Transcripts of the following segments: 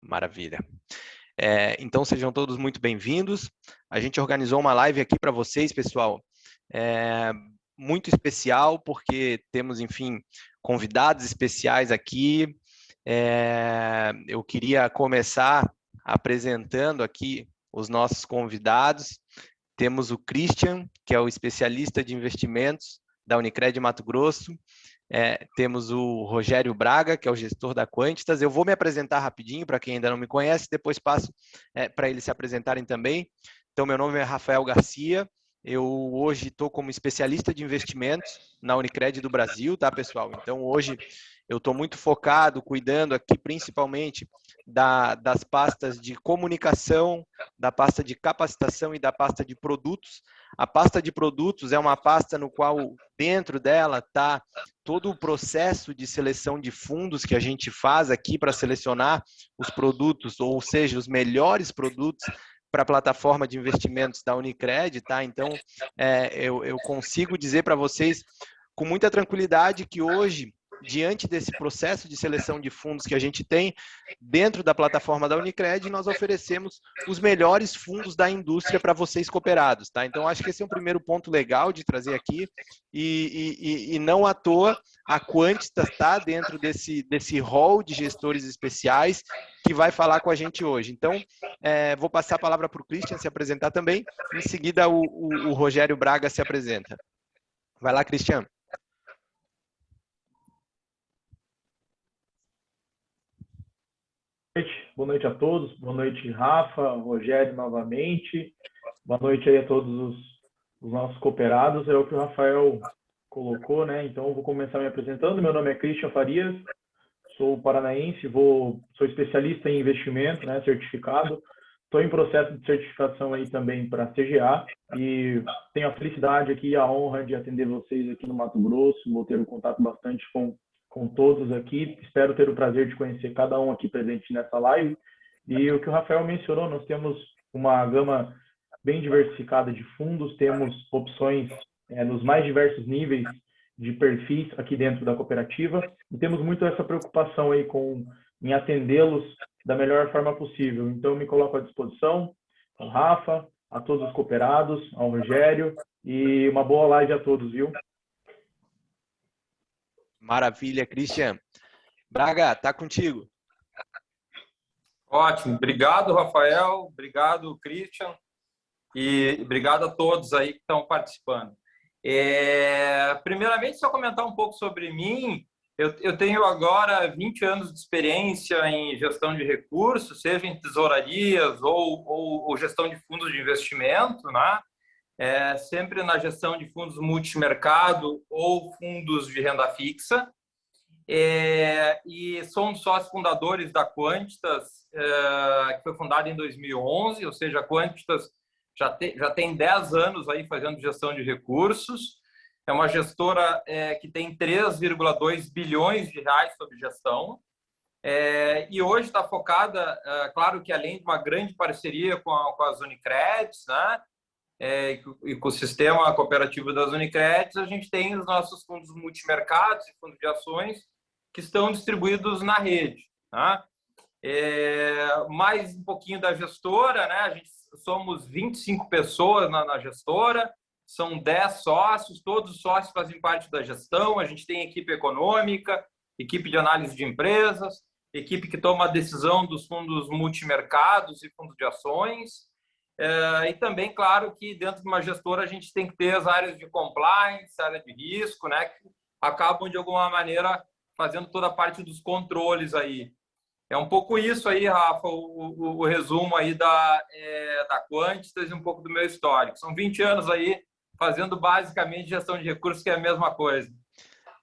Maravilha. Então, sejam todos muito bem-vindos. A gente organizou uma live aqui para vocês, pessoal, muito especial, porque temos, enfim, convidados especiais aqui. Eu queria começar apresentando aqui os nossos convidados. Temos o Christian, que é o especialista de investimentos da Unicred Mato Grosso. Temos o Rogério Braga, que é o gestor da Quantitas. Eu vou me apresentar rapidinho para quem ainda não me conhece, depois passo para eles se apresentarem também. Então, meu nome é Rafael Garcia, eu hoje estou como especialista de investimentos na Unicred do Brasil, tá, pessoal? Então, hoje eu estou muito focado, cuidando aqui principalmente das pastas de comunicação, da pasta de capacitação e da pasta de produtos. A pasta de produtos é uma pasta no qual dentro dela está todo o processo de seleção de fundos que a gente faz aqui para selecionar os produtos, ou seja, os melhores produtos para a plataforma de investimentos da Unicred, tá? Então, eu consigo dizer para vocês com muita tranquilidade que hoje, diante desse processo de seleção de fundos que a gente tem dentro da plataforma da Unicred, nós oferecemos os melhores fundos da indústria para vocês cooperados, tá? Então, acho que esse é um primeiro ponto legal de trazer aqui e não à toa a Quantitas está dentro desse hall de gestores especiais que vai falar com a gente hoje. Então, vou passar a palavra para o Christian se apresentar também, em seguida o Rogério Braga se apresenta. Vai lá, Christian. Boa noite a todos, boa noite Rafa, Rogério novamente, boa noite aí a todos os nossos cooperados, é o que o Rafael colocou, né? Então eu vou começar me apresentando, meu nome é Christian Farias, sou paranaense, sou especialista em investimento, né, certificado, estou em processo de certificação aí também para CGA e tenho a felicidade aqui e a honra de atender vocês aqui no Mato Grosso, vou ter um contato bastante com todos aqui. Espero ter o prazer de conhecer cada um aqui presente nessa live. E o que o Rafael mencionou, nós temos uma gama bem diversificada de fundos, temos opções nos mais diversos níveis de perfis aqui dentro da cooperativa e temos muito essa preocupação aí em atendê-los da melhor forma possível. Então, eu me coloco à disposição ao Rafa, a todos os cooperados, ao Rogério e uma boa live a todos, viu? Maravilha, Christian. Braga, tá contigo. Ótimo. Obrigado, Rafael. Obrigado, Christian. E obrigado a todos aí que estão participando. Primeiramente, só comentar um pouco sobre mim. Eu tenho agora 20 anos de experiência em gestão de recursos, seja em tesourarias ou gestão de fundos de investimento, né? Sempre na gestão de fundos multimercado ou fundos de renda fixa. E sou um dos sócios fundadores da Quantitas, que foi fundada em 2011, ou seja, a Quantitas já tem 10 anos aí fazendo gestão de recursos. É uma gestora que tem 3,2 bilhões de reais sob gestão. E hoje está focada, claro que além de uma grande parceria com as Unicreds, né? E com o sistema cooperativo das Unicreds, a gente tem os nossos fundos multimercados e fundos de ações que estão distribuídos na rede. Tá? Mais um pouquinho da gestora, né? Somos 25 pessoas na gestora, são 10 sócios, todos os sócios fazem parte da gestão, a gente tem equipe econômica, equipe de análise de empresas, equipe que toma a decisão dos fundos multimercados e fundos de ações, e também, claro, que dentro de uma gestora a gente tem que ter as áreas de compliance, área de risco, né, que acabam, de alguma maneira, fazendo toda a parte dos controles aí. É um pouco isso aí, Rafa, o resumo aí da Quantitas e um pouco do meu histórico. São 20 anos aí fazendo basicamente gestão de recursos, que é a mesma coisa.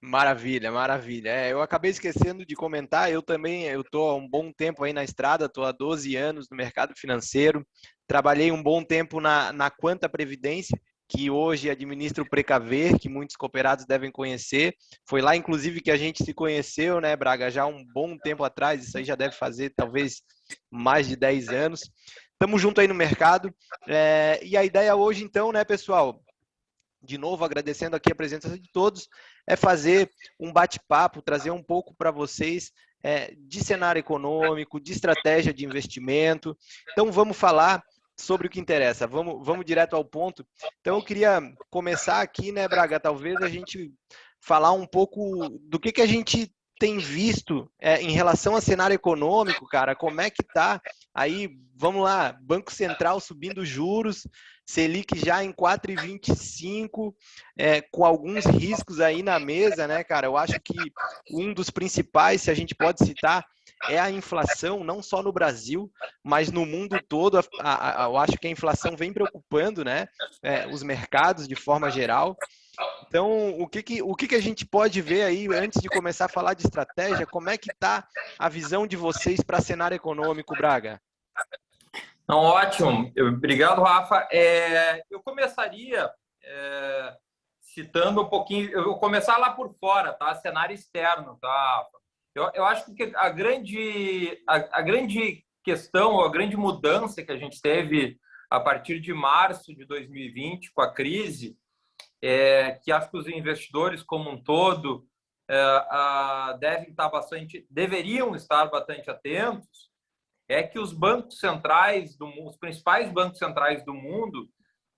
Maravilha, maravilha. Eu acabei esquecendo de comentar, eu estou há um bom tempo aí na estrada, estou há 12 anos no mercado financeiro, trabalhei um bom tempo na Quanta Previdência, que hoje administra o Precaver, que muitos cooperados devem conhecer. Foi lá, inclusive, que a gente se conheceu, né, Braga, já há um bom tempo atrás, isso aí já deve fazer talvez mais de 10 anos. Estamos juntos aí no mercado, e a ideia hoje, então, né, pessoal, de novo, agradecendo aqui a presença de todos, é fazer um bate-papo, trazer um pouco para vocês de cenário econômico, de estratégia de investimento. Então, vamos falar sobre o que interessa. Vamos direto ao ponto. Então, eu queria começar aqui, né, Braga, talvez a gente falar um pouco do que a gente tem visto em relação ao cenário econômico, cara. Como é que tá aí, vamos lá, Banco Central subindo juros, Selic já em 4,25, com alguns riscos aí na mesa, né, cara? Eu acho que um dos principais, se a gente pode citar, é a inflação, não só no Brasil, mas no mundo todo. Eu acho que a inflação vem preocupando, né, os mercados de forma geral. Então, o que a gente pode ver aí, antes de começar a falar de estratégia, como é que está a visão de vocês para cenário econômico, Braga? Não, ótimo. Obrigado, Rafa. Eu começaria citando um pouquinho, eu vou começar lá por fora, tá? Cenário externo, tá? Eu acho que a grande questão, a grande mudança que a gente teve a partir de março de 2020, com a crise, que acho que os investidores como um todo deveriam estar bastante atentos, é que os bancos centrais, os principais bancos centrais do mundo,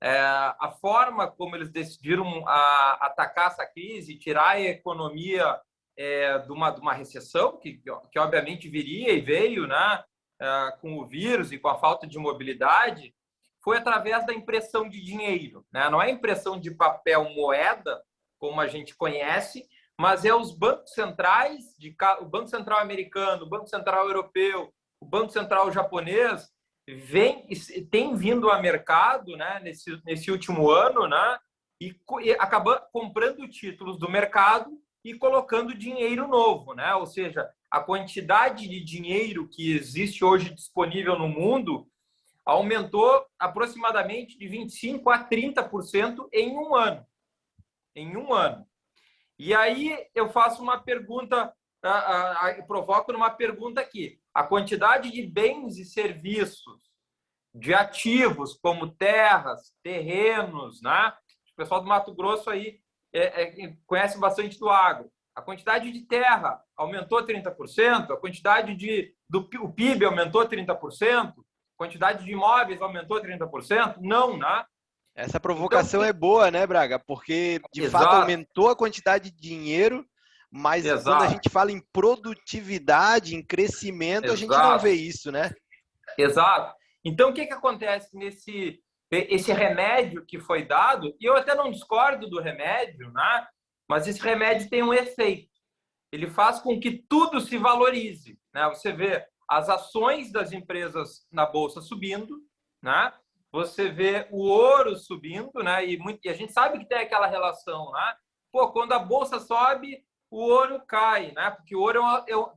a forma como eles decidiram atacar essa crise, tirar a economia de uma recessão, que obviamente viria e veio, né, com o vírus e com a falta de mobilidade, foi através da impressão de dinheiro, né? Não é impressão de papel moeda, como a gente conhece, mas os bancos centrais, o Banco Central americano, o Banco Central europeu, o Banco Central japonês, tem vindo a mercado, né, nesse último ano, né, e acaba comprando títulos do mercado e colocando dinheiro novo, né? Ou seja, a quantidade de dinheiro que existe hoje disponível no mundo aumentou aproximadamente de 25% a 30% em um ano. Em um ano. E aí eu faço uma pergunta, provoco numa pergunta aqui. A quantidade de bens e serviços, de ativos como terras, terrenos, né? O pessoal do Mato Grosso aí conhece bastante do agro. A quantidade de terra aumentou 30%, a quantidade o PIB aumentou 30%, a quantidade de imóveis aumentou 30%? Não, né? Essa provocação é boa, né, Braga? Porque, de fato, aumentou a quantidade de dinheiro, mas quando a gente fala em produtividade, em crescimento, a gente não vê isso, né? Exato. Então, o que acontece esse remédio que foi dado? E eu até não discordo do remédio, né? Mas esse remédio tem um efeito. Ele faz com que tudo se valorize, né? Você vê as ações das empresas na bolsa subindo, né? Você vê o ouro subindo, né? E a gente sabe que tem aquela relação, né? Pô, quando a bolsa sobe, o ouro cai, né? Porque o ouro,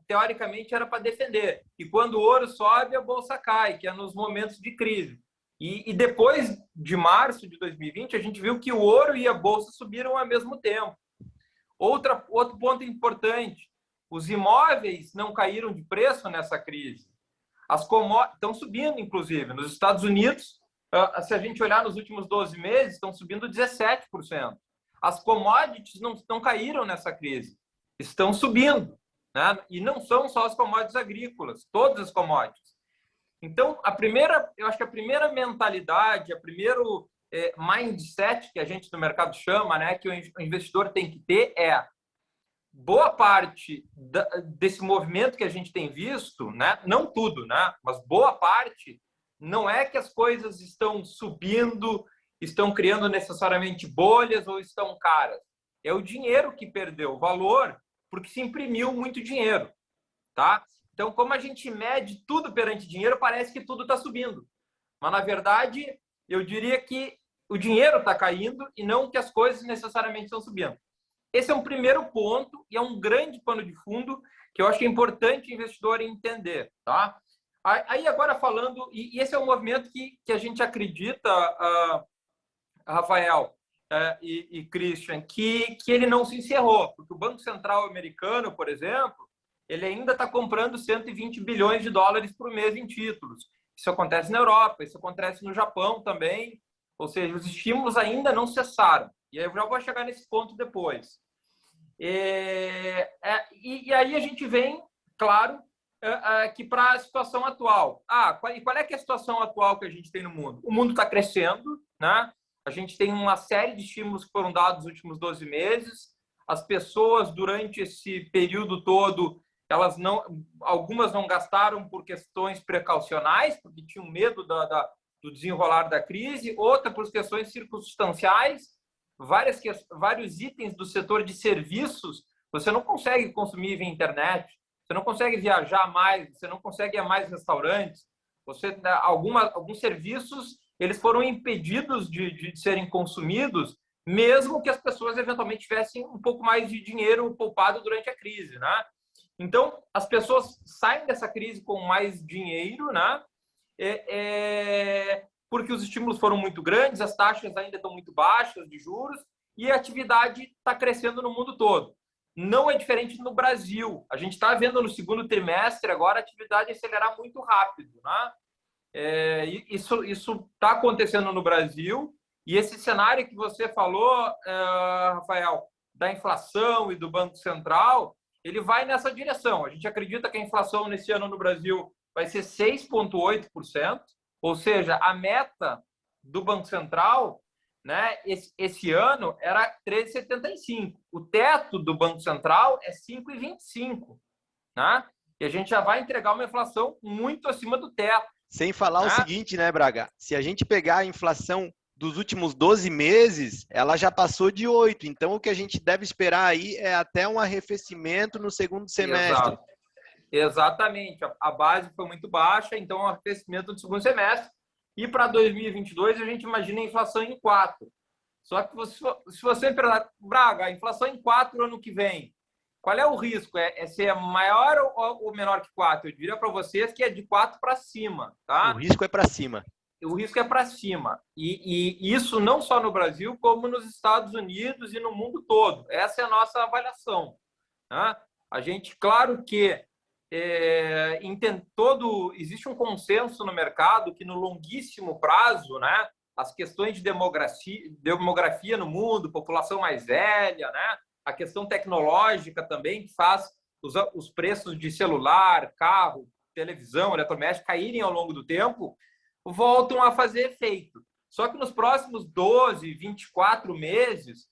teoricamente, era para defender. E quando o ouro sobe, a bolsa cai, que é nos momentos de crise. E depois de março de 2020, a gente viu que o ouro e a bolsa subiram ao mesmo tempo. Outro ponto importante, os imóveis não caíram de preço nessa crise. As commodities estão subindo, inclusive. Nos Estados Unidos, se a gente olhar nos últimos 12 meses, estão subindo 17%. As commodities não caíram nessa crise, estão subindo, né? E não são só as commodities agrícolas, todas as commodities. Então, eu acho que a primeira mentalidade, o primeiro mindset que a gente no mercado chama, né, que o investidor tem que ter boa parte desse movimento que a gente tem visto, né, não tudo, né, mas boa parte, não é que as coisas estão subindo, estão criando necessariamente bolhas ou estão caras. É o dinheiro que perdeu valor porque se imprimiu muito dinheiro, tá? Então, como a gente mede tudo perante dinheiro, parece que tudo está subindo. Mas, na verdade, eu diria que o dinheiro está caindo e não que as coisas necessariamente estão subindo. Esse é um primeiro ponto e é um grande pano de fundo que eu acho que é importante o investidor entender, tá? Aí, agora falando... E esse é um movimento que a gente acredita, Rafael e Christian, que ele não se encerrou. Porque o Banco Central americano, por exemplo, ele ainda está comprando 120 bilhões de dólares por mês em títulos. Isso acontece na Europa, isso acontece no Japão também. Ou seja, os estímulos ainda não cessaram. E aí eu já vou chegar nesse ponto depois. E aí a gente vem claro, que para a situação atual. Qual é que é a situação atual que a gente tem no mundo? O mundo está crescendo, né? A gente tem uma série de estímulos que foram dados nos últimos 12 meses. As pessoas, durante esse período todo, algumas não gastaram por questões precaucionais, porque tinham medo do desenrolar da crise, outra por questões circunstanciais, vários itens do setor de serviços, você não consegue consumir via internet, você não consegue viajar mais, você não consegue ir a mais restaurantes, alguns serviços eles foram impedidos de serem consumidos, mesmo que as pessoas eventualmente tivessem um pouco mais de dinheiro poupado durante a crise, né? Então, as pessoas saem dessa crise com mais dinheiro, né? Porque os estímulos foram muito grandes, as taxas ainda estão muito baixas de juros e a atividade está crescendo no mundo todo. Não é diferente no Brasil. A gente está vendo no segundo trimestre agora a atividade acelerar muito rápido, né? Isso está acontecendo no Brasil e esse cenário que você falou, Rafael, da inflação e do Banco Central, ele vai nessa direção. A gente acredita que a inflação nesse ano no Brasil vai ser 6,8%, ou seja, a meta do Banco Central, né, esse ano era 13,75%. O teto do Banco Central é 5,25%, né? E a gente já vai entregar uma inflação muito acima do teto. Sem falar o seguinte, né, Braga? Se a gente pegar a inflação dos últimos 12 meses, ela já passou de 8%. Então, o que a gente deve esperar aí é até um arrefecimento no segundo semestre. Exato. Exatamente. A base foi muito baixa, então um arrefecimento no segundo semestre. E para 2022, a gente imagina a inflação em 4%. Só que se você me perguntar, Braga, a inflação em 4% ano que vem, qual é o risco? É ser maior ou menor que 4%? Eu diria para vocês que é de 4% para cima. Tá? O risco é para cima. O risco é para cima. E isso não só no Brasil, como nos Estados Unidos e no mundo todo. Essa é a nossa avaliação. Tá? A gente, claro que existe um consenso no mercado que no longuíssimo prazo, né, as questões de demografia no mundo, população mais velha, né, a questão tecnológica também que faz os preços de celular, carro, televisão, eletrodoméstico caírem ao longo do tempo, voltam a fazer efeito. Só que nos próximos 12, 24 meses,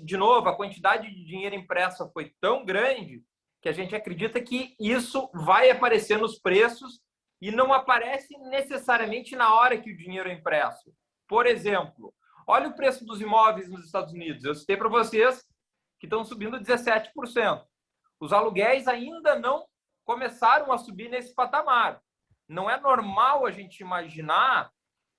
de novo, a quantidade de dinheiro impressa foi tão grande que a gente acredita que isso vai aparecer nos preços e não aparece necessariamente na hora que o dinheiro é impresso. Por exemplo, olha o preço dos imóveis nos Estados Unidos. Eu citei para vocês que estão subindo 17%. Os aluguéis ainda não começaram a subir nesse patamar. Não é normal a gente imaginar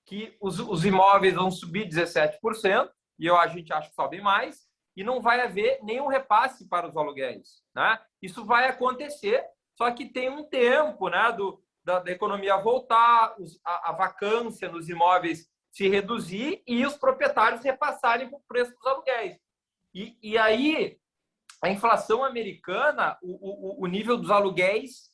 que os imóveis vão subir 17%, e a gente acha que sobe mais, e não vai haver nenhum repasse para os aluguéis, né? Isso vai acontecer, só que tem um tempo, né, da economia voltar, a vacância nos imóveis se reduzir e os proprietários repassarem o preço dos aluguéis. E aí, a inflação americana, o nível dos aluguéis,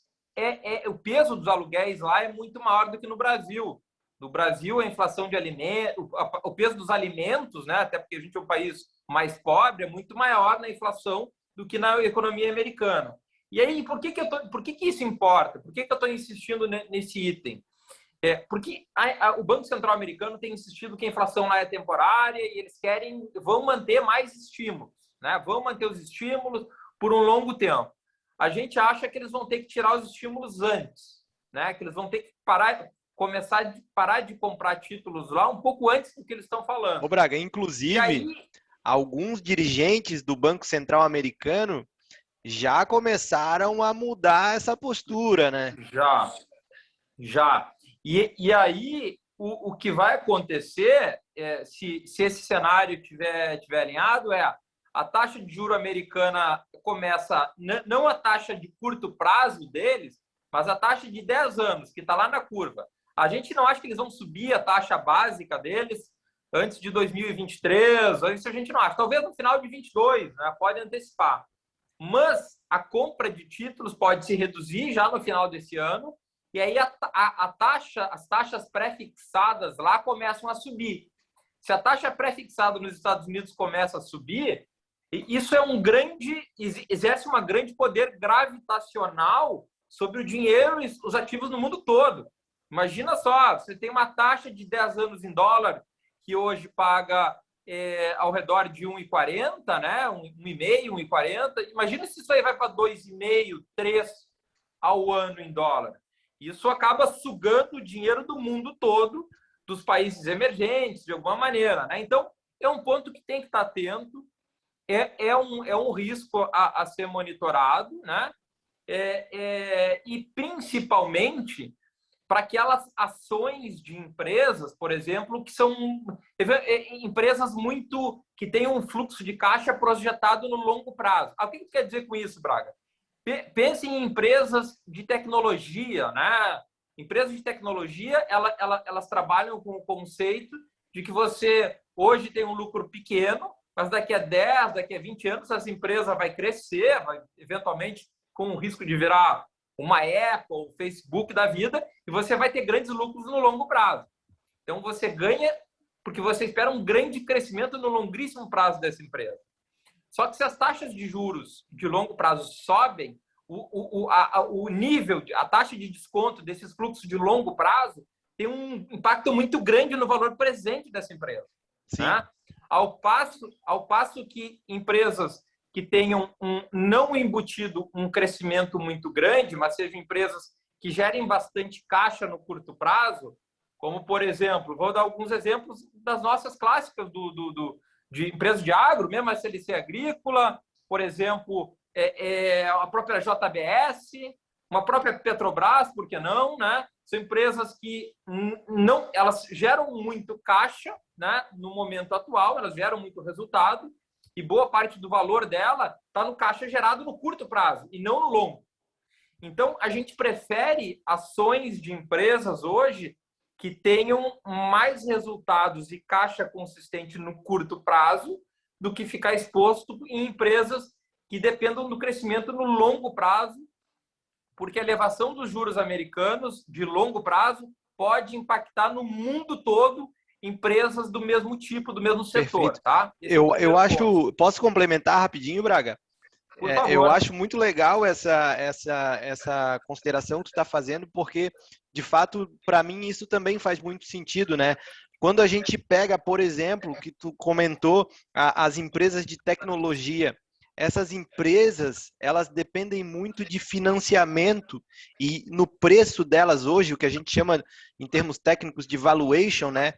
o peso dos aluguéis lá é muito maior do que no Brasil. No Brasil, a inflação de alimentos, o peso dos alimentos, né, até porque a gente é um país mais pobre, é muito maior na inflação do que na economia americana. E aí, por que isso importa? Por que eu estou insistindo nesse item? Porque o Banco Central americano tem insistido que a inflação lá é temporária e eles vão manter mais estímulos, né? Vão manter os estímulos por um longo tempo. A gente acha que eles vão ter que tirar os estímulos antes, né? Que eles vão ter que parar de comprar títulos lá um pouco antes do que eles estão falando. Ô Braga, inclusive, alguns dirigentes do Banco Central americano já começaram a mudar essa postura, né? Já. E aí, o que vai acontecer, se esse cenário tiver alinhado, a taxa de juro americana começa, não a taxa de curto prazo deles, mas a taxa de 10 anos, que está lá na curva. A gente não acha que eles vão subir a taxa básica deles antes de 2023, isso a gente não acha. Talvez no final de 2022, né? Pode antecipar. Mas a compra de títulos pode se reduzir já no final desse ano, e aí as taxas pré-fixadas lá começam a subir. Se a taxa pré-fixada nos Estados Unidos começa a subir, Isso exerce uma grande poder gravitacional sobre o dinheiro e os ativos no mundo todo. Imagina só, você tem uma taxa de 10 anos em dólar, que hoje paga ao redor de 1,40, né? 1,5, 1,40. Imagina se isso aí vai para 2,5, 3 ao ano em dólar. Isso acaba sugando o dinheiro do mundo todo, dos países emergentes, de alguma maneira, né? Então, é um ponto que tem que estar atento, é um risco a ser monitorado, né? E principalmente para aquelas ações de empresas, por exemplo, que são empresas que têm um fluxo de caixa projetado no longo prazo. O que quer dizer com isso, Braga? Pense em empresas de tecnologia, né? Empresas de tecnologia, elas trabalham com o conceito de que você hoje tem um lucro pequeno, mas daqui a 10, daqui a 20 anos, essa empresa vai crescer, vai eventualmente com o risco de virar uma Apple, Facebook da vida, e você vai ter grandes lucros no longo prazo. Então, você ganha porque você espera um grande crescimento no longíssimo prazo dessa empresa. Só que se as taxas de juros de longo prazo sobem, o nível, a taxa de desconto desses fluxos de longo prazo tem um impacto muito grande no valor presente dessa empresa. Né? Ao passo que empresas que tenham não embutido um crescimento muito grande, mas sejam empresas que gerem bastante caixa no curto prazo, como, por exemplo, vou dar alguns exemplos das nossas clássicas de empresas de agro, mesmo a SLC Agrícola, por exemplo, a própria JBS, uma própria Petrobras, por que não, né? São empresas que elas geram muito caixa, né? No momento atual, elas geram muito resultado, e boa parte do valor dela está no caixa gerado no curto prazo e não no longo. Então, a gente prefere ações de empresas hoje que tenham mais resultados e caixa consistente no curto prazo do que ficar exposto em empresas que dependam do crescimento no longo prazo, porque a elevação dos juros americanos de longo prazo pode impactar no mundo todo empresas do mesmo tipo, do mesmo setor. Tá? Eu acho... Posso complementar rapidinho, Braga? Eu acho muito legal essa consideração que tu está fazendo, porque, de fato, para mim isso também faz muito sentido, né? Quando a gente pega, por exemplo, que tu comentou, as empresas de tecnologia, essas empresas, elas dependem muito de financiamento, e no preço delas hoje, o que a gente chama, em termos técnicos, de valuation, né?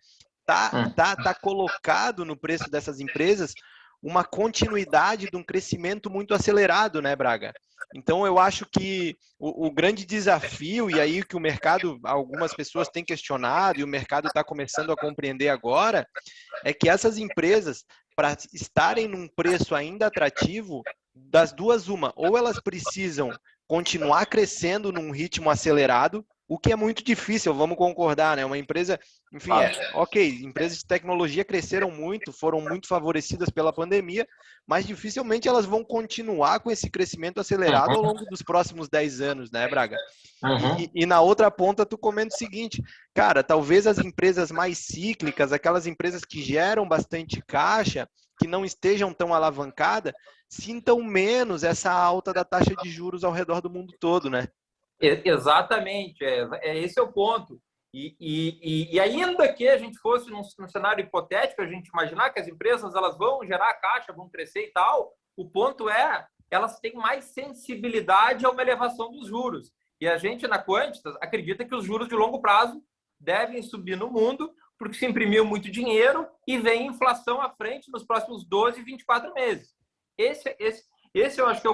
Tá colocado no preço dessas empresas uma continuidade de um crescimento muito acelerado, né, Braga? Então, eu acho que o grande desafio, e aí que o mercado, algumas pessoas têm questionado, e o mercado está começando a compreender agora, é que essas empresas, para estarem num preço ainda atrativo, das duas, uma, ou elas precisam continuar crescendo num ritmo acelerado, o que é muito difícil, vamos concordar, né? Uma empresa, enfim, empresas de tecnologia cresceram muito, foram muito favorecidas pela pandemia, mas dificilmente elas vão continuar com esse crescimento acelerado ao longo dos próximos 10 anos, né, Braga? E na outra ponta, tu comenta o seguinte, cara, talvez as empresas mais cíclicas, aquelas empresas que geram bastante caixa, que não estejam tão alavancadas, sintam menos essa alta da taxa de juros ao redor do mundo todo, né? Exatamente, esse é o ponto. E ainda que a gente fosse num cenário hipotético, a gente imaginar que as empresas elas vão gerar caixa, vão crescer e tal, o ponto é elas têm mais sensibilidade a uma elevação dos juros. E a gente, na Quantitas, acredita que os juros de longo prazo devem subir no mundo, porque se imprimiu muito dinheiro e vem inflação à frente nos próximos 12, 24 meses. Esse eu acho que é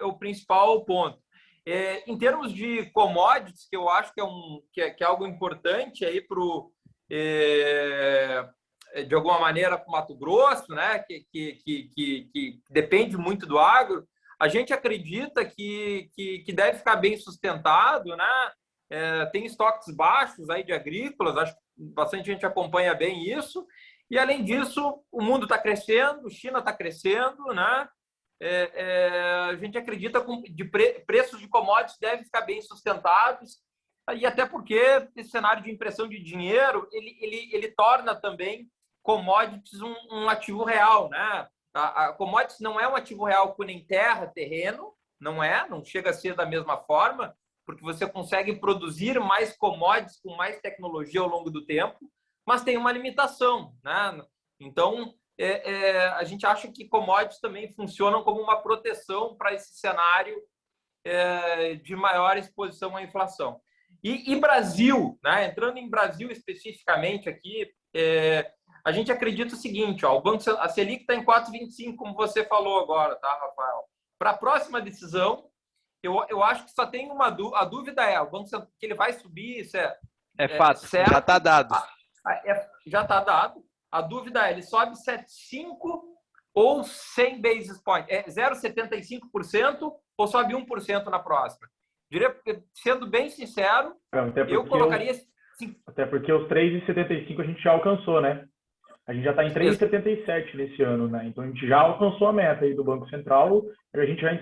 o principal ponto. Em termos de commodities, que eu acho que é algo importante aí de alguma maneira para o Mato Grosso, né? que depende muito do agro, a gente acredita que deve ficar bem sustentado, né? Tem estoques baixos aí de agrícolas, acho que bastante gente acompanha bem isso, e além disso o mundo está crescendo, China está crescendo, né? A gente acredita que preços de commodities devem ficar bem sustentados, e até porque esse cenário de impressão de dinheiro ele torna também commodities um ativo real, né? A commodities não é um ativo real com nem terra, terreno, não chega a ser da mesma forma, porque você consegue produzir mais commodities com mais tecnologia ao longo do tempo, mas tem uma limitação, né? Então, a gente acha que commodities também funcionam como uma proteção para esse cenário de maior exposição à inflação. E Brasil, né? Entrando em Brasil especificamente aqui, a gente acredita o seguinte, ó, a Selic está em 4,25, como você falou agora, tá, Rafael? Para a próxima decisão, eu acho que só tem uma dúvida. A dúvida é o Banco Central, que ele vai subir, isso é fato, certo. Já está dado. Já está dado. A dúvida é, ele sobe 7,5 ou 100 basis points? 0,75% ou sobe 1% na próxima? Diria, sendo bem sincero, eu colocaria... Até porque os 3,75 a gente já alcançou, né? A gente já está em 3,77 nesse ano, né? Então a gente já alcançou a meta aí do Banco Central e a gente já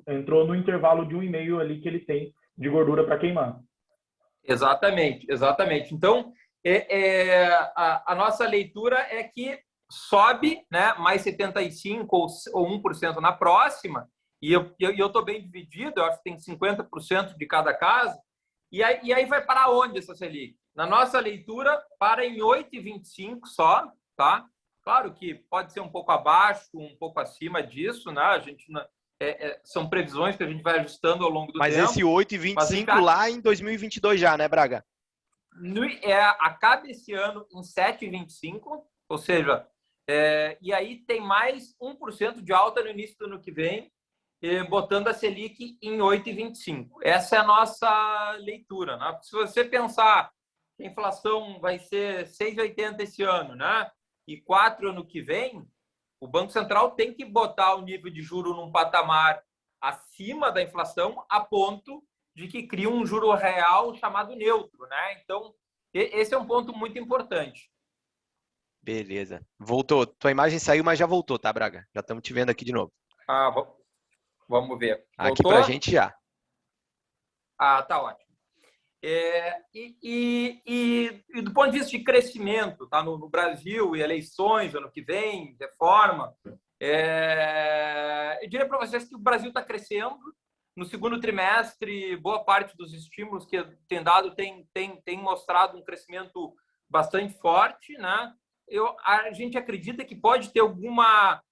entrou no intervalo de 1,5 ali que ele tem de gordura para queimar. Exatamente. Então, a nossa leitura é que sobe, né, mais 75 ou 1% na próxima, e eu estou bem dividido, eu acho que tem 50% de cada caso, e aí vai para onde essa Selic? Na nossa leitura, para em 8,25 só, tá? Claro que pode ser um pouco abaixo, um pouco acima disso, né? A gente são previsões que a gente vai ajustando ao longo do tempo. Mas esse 8,25 lá em 2022 já, né, Braga? Acaba esse ano em 7,25, ou seja, e aí tem mais 1% de alta no início do ano que vem, botando a Selic em 8,25. Essa é a nossa leitura, né? Se você pensar que a inflação vai ser 6,80 esse ano, né? E 4 ano que vem, o Banco Central tem que botar o nível de juro num patamar acima da inflação a ponto de que cria um juro real chamado neutro, né? Então, esse é um ponto muito importante. Beleza. Voltou. Tua imagem saiu, mas já voltou, tá, Braga? Já estamos te vendo aqui de novo. Vamos ver. Voltou? Aqui pra gente já. Tá ótimo. E do ponto de vista de crescimento, tá, no Brasil, e eleições ano que vem, reforma, eu diria para vocês que o Brasil está crescendo. No segundo trimestre, boa parte dos estímulos que tem dado tem mostrado um crescimento bastante forte, né? A gente acredita que pode ter alguma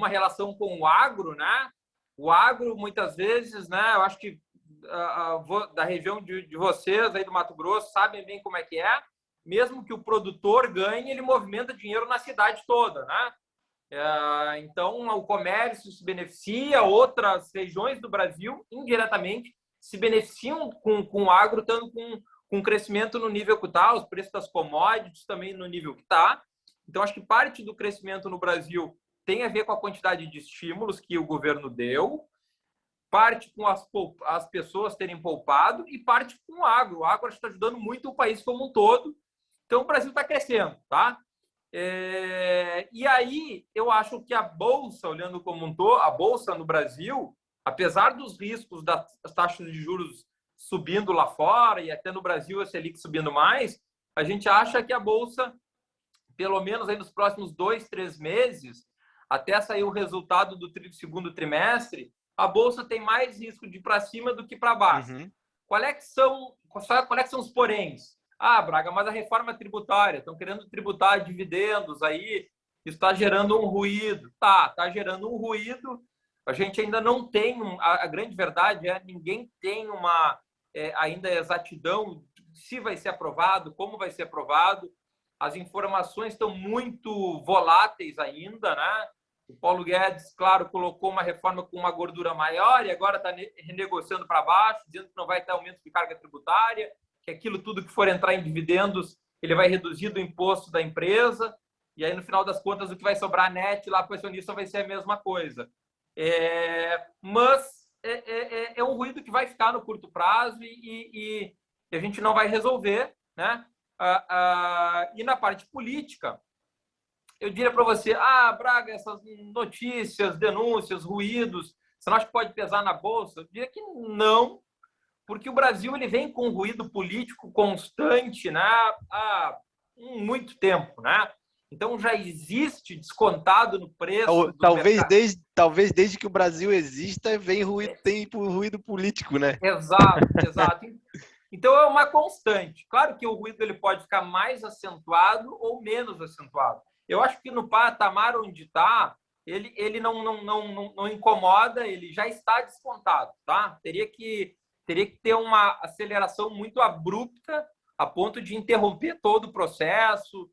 relação com o agro, né? O agro, muitas vezes, né? Eu acho que da região de vocês, aí do Mato Grosso, sabem bem como é que é. Mesmo que o produtor ganhe, ele movimenta dinheiro na cidade toda, né? Então, o comércio se beneficia, outras regiões do Brasil, indiretamente, se beneficiam com o agro, estando com crescimento no nível que está, os preços das commodities também no nível que está. Então, acho que parte do crescimento no Brasil tem a ver com a quantidade de estímulos que o governo deu, parte com as pessoas terem poupado e parte com o agro. O agro está ajudando muito o país como um todo. Então, o Brasil está crescendo, tá? E aí, eu acho que a Bolsa, olhando como um todo, a Bolsa no Brasil, apesar dos riscos das taxas de juros subindo lá fora e até no Brasil a Selic subindo mais, a gente acha que a Bolsa, pelo menos aí nos próximos 2, 3 meses, até sair o resultado do segundo trimestre, a Bolsa tem mais risco de ir para cima do que para baixo. Uhum. Quais que são os poréns? Braga, mas a reforma tributária, estão querendo tributar dividendos aí, isso está gerando um ruído. Está gerando um ruído. A gente ainda não tem, a grande verdade ninguém tem ainda exatidão se vai ser aprovado, como vai ser aprovado. As informações estão muito voláteis ainda, né? O Paulo Guedes, claro, colocou uma reforma com uma gordura maior e agora está renegociando para baixo, dizendo que não vai ter aumento de carga tributária, que aquilo tudo que for entrar em dividendos, ele vai reduzir do imposto da empresa, e aí, no final das contas, o que vai sobrar net lá para o acionista vai ser a mesma coisa. Mas é um ruído que vai ficar no curto prazo e a gente não vai resolver, né? E na parte política, eu diria para você, Braga, essas notícias, denúncias, ruídos, você não acha que pode pesar na Bolsa? Eu diria que não, porque o Brasil ele vem com um ruído político constante, né, há muito tempo, né? Então, já existe descontado no preço do talvez desde que o Brasil exista, tem ruído político, né? Exato, exato. Então, é uma constante. Claro que o ruído ele pode ficar mais acentuado ou menos acentuado. Eu acho que no patamar onde está, ele não incomoda, ele já está descontado, tá? Teria que ter uma aceleração muito abrupta a ponto de interromper todo o processo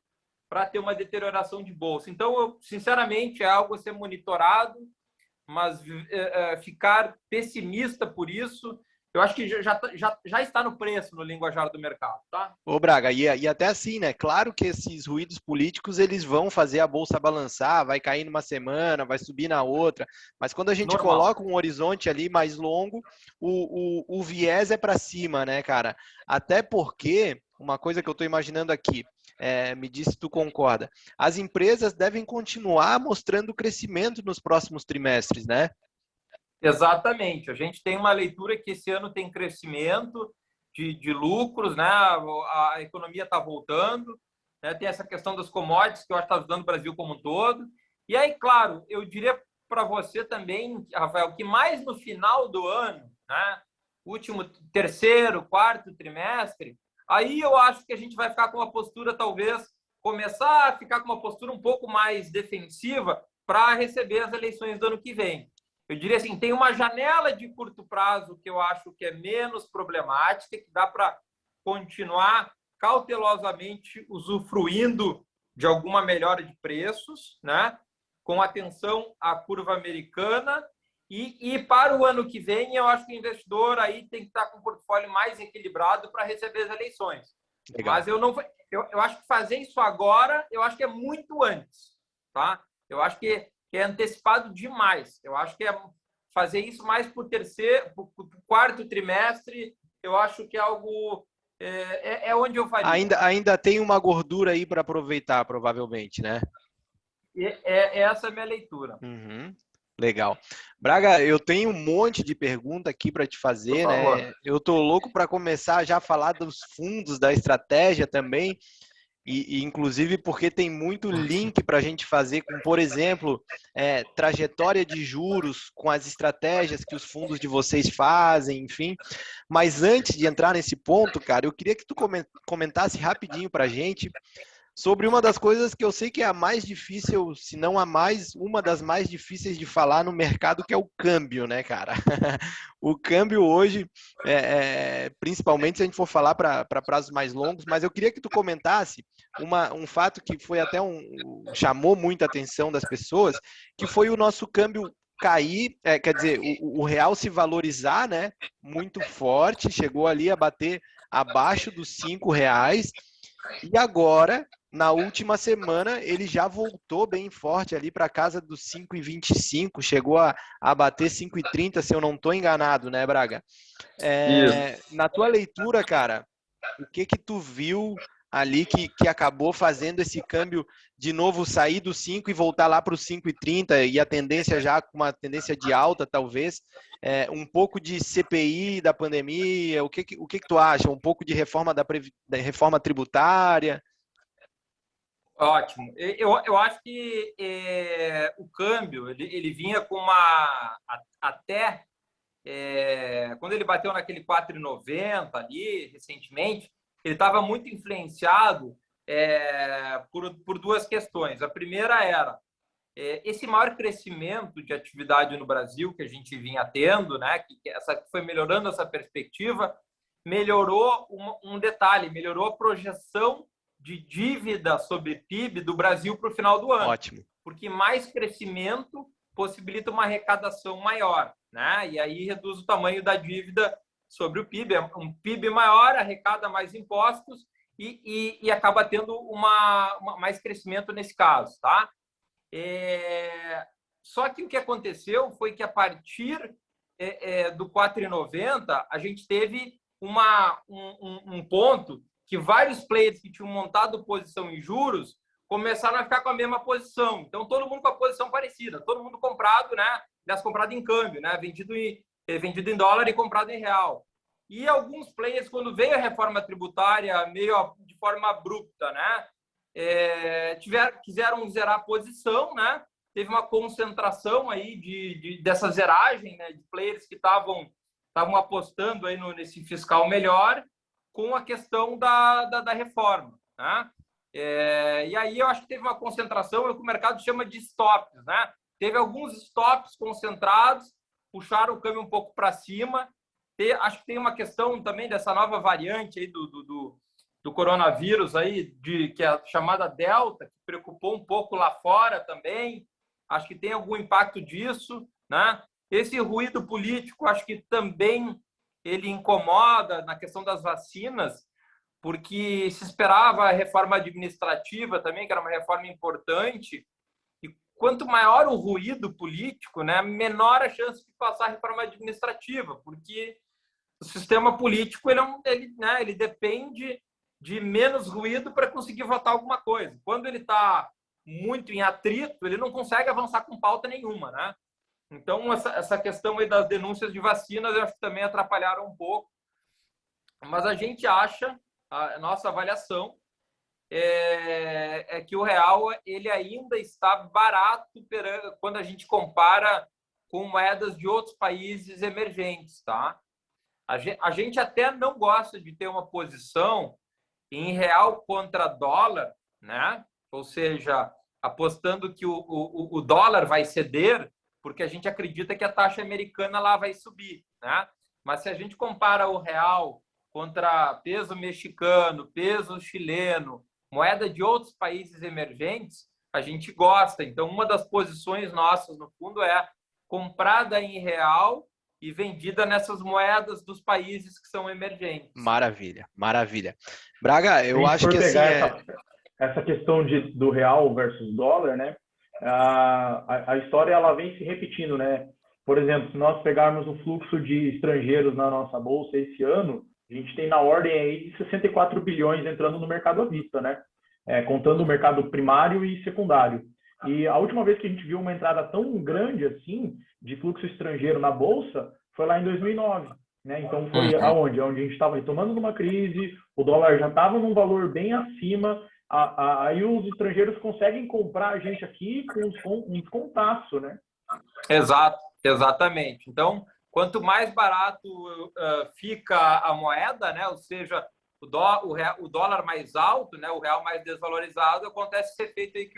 para ter uma deterioração de bolsa. Então, sinceramente, é algo a ser monitorado, mas ficar pessimista por isso, eu acho que já está no preço, no linguajar do mercado, tá? Ô Braga, e até assim, né? Claro que esses ruídos políticos, eles vão fazer a bolsa balançar, vai cair numa semana, vai subir na outra, mas quando a gente coloca um horizonte ali mais longo, o viés é para cima, né, cara? Até porque, uma coisa que eu estou imaginando aqui, me diz se tu concorda, as empresas devem continuar mostrando crescimento nos próximos trimestres, né? Exatamente. A gente tem uma leitura que esse ano tem crescimento de lucros, né? A economia está voltando, né? Tem essa questão das commodities que eu acho que está ajudando o Brasil como um todo. E aí, claro, eu diria para você também, Rafael, que mais no final do ano, né? Último terceiro, quarto trimestre, aí eu acho que a gente vai ficar com uma postura, talvez, começar a ficar com uma postura um pouco mais defensiva para receber as eleições do ano que vem. Eu diria assim, tem uma janela de curto prazo que eu acho que é menos problemática, que dá para continuar cautelosamente usufruindo de alguma melhora de preços, né? Com atenção à curva americana. E para o ano que vem, eu acho que o investidor aí tem que estar com o portfólio mais equilibrado para receber as eleições. Legal. Mas eu acho que fazer isso agora, eu acho que é muito antes, tá? Eu acho que é antecipado demais. Eu acho que fazer isso mais para o quarto trimestre, eu acho que é algo onde eu faria. Ainda tem uma gordura aí para aproveitar, provavelmente, né? Essa é a minha leitura. Uhum. Legal. Braga, eu tenho um monte de pergunta aqui para te fazer, né? Eu tô louco para começar já a falar dos fundos, da estratégia também, e inclusive porque tem muito link para a gente fazer com, por exemplo, trajetória de juros, com as estratégias que os fundos de vocês fazem, enfim. Mas antes de entrar nesse ponto, cara, eu queria que tu comentasse rapidinho para a gente sobre uma das coisas que eu sei que é a mais difícil, se não uma das mais difíceis de falar no mercado, que é o câmbio, né, cara? O câmbio hoje, principalmente se a gente for falar para prazos mais longos, mas eu queria que tu comentasse um fato que foi até chamou muita atenção das pessoas, que foi o nosso câmbio cair, quer dizer, o real se valorizar, né, muito forte, chegou ali a bater abaixo dos R$5, e agora, na última semana, ele já voltou bem forte ali para casa dos 5,25, chegou a bater 5,30, se eu não estou enganado, né, Braga? Na tua leitura, cara, o que tu viu ali que acabou fazendo esse câmbio de novo sair do 5 e voltar lá para os 5,30 e a tendência já com uma tendência de alta, talvez, um pouco de CPI da pandemia, o que tu acha? Um pouco de reforma da reforma tributária? Ótimo. Eu acho que o câmbio, ele vinha com até quando ele bateu naquele 4,90 ali, recentemente, ele estava muito influenciado por duas questões. A primeira era esse maior crescimento de atividade no Brasil que a gente vinha tendo, né, que foi melhorando essa perspectiva, melhorou um detalhe, melhorou a projeção de dívida sobre PIB do Brasil para o final do ano. Ótimo. Porque mais crescimento possibilita uma arrecadação maior, né? E aí reduz o tamanho da dívida sobre o PIB. Um PIB maior, arrecada mais impostos e acaba tendo mais crescimento nesse caso, tá? Só que o que aconteceu foi que a partir do 4,90 a gente teve um ponto que vários players que tinham montado posição em juros começaram a ficar com a mesma posição. Então, todo mundo com a posição parecida. Todo mundo comprado, né? Aliás, comprado em câmbio, né? Vendido em dólar e comprado em real. E alguns players, quando veio a reforma tributária meio de forma abrupta, né? quiseram zerar a posição, né? Teve uma concentração aí dessa zeragem, né? De players que estavam apostando aí nesse fiscal melhor com a questão da reforma, né? E aí eu acho que teve uma concentração, é o que o mercado chama de stops, né? Teve alguns stops concentrados, puxaram o câmbio um pouco para cima. Acho que tem uma questão também dessa nova variante aí do coronavírus aí, que é a chamada Delta, que preocupou um pouco lá fora também. Acho que tem algum impacto disso, né? Esse ruído político, acho que também ele incomoda na questão das vacinas, porque se esperava a reforma administrativa também, que era uma reforma importante, e quanto maior o ruído político, né, menor a chance de passar a reforma administrativa, porque o sistema político ele depende de menos ruído para conseguir votar alguma coisa. Quando ele está muito em atrito, ele não consegue avançar com pauta nenhuma, né? Então, essa questão aí das denúncias de vacinas, eu acho que também atrapalharam um pouco. Mas a gente acha, a nossa avaliação, é que o real ele ainda está barato quando a gente compara com moedas de outros países emergentes, tá? A gente até não gosta de ter uma posição em real contra dólar, né? Ou seja, apostando que o dólar vai ceder, porque a gente acredita que a taxa americana lá vai subir, né? Mas se a gente compara o real contra peso mexicano, peso chileno, moeda de outros países emergentes, a gente gosta. Então, uma das posições nossas, no fundo, é comprada em real e vendida nessas moedas dos países que são emergentes. Maravilha, maravilha. Braga, eu acho que assim... Essa questão do real versus dólar, né? A história ela vem se repetindo, né? Por exemplo, se nós pegarmos o fluxo de estrangeiros na nossa bolsa esse ano, a gente tem na ordem aí de 64 bilhões entrando no mercado à vista, né? Contando o mercado primário e secundário. E a última vez que a gente viu uma entrada tão grande assim de fluxo estrangeiro na bolsa foi lá em 2009, né? Então foi onde a gente estava retomando numa crise, o dólar já estava num valor bem acima, aí os estrangeiros conseguem comprar a gente aqui com um descontaço, né? Exatamente. Então, quanto mais barato fica a moeda, né? Ou seja, o dólar mais alto, né? O real mais desvalorizado, acontece esse efeito aí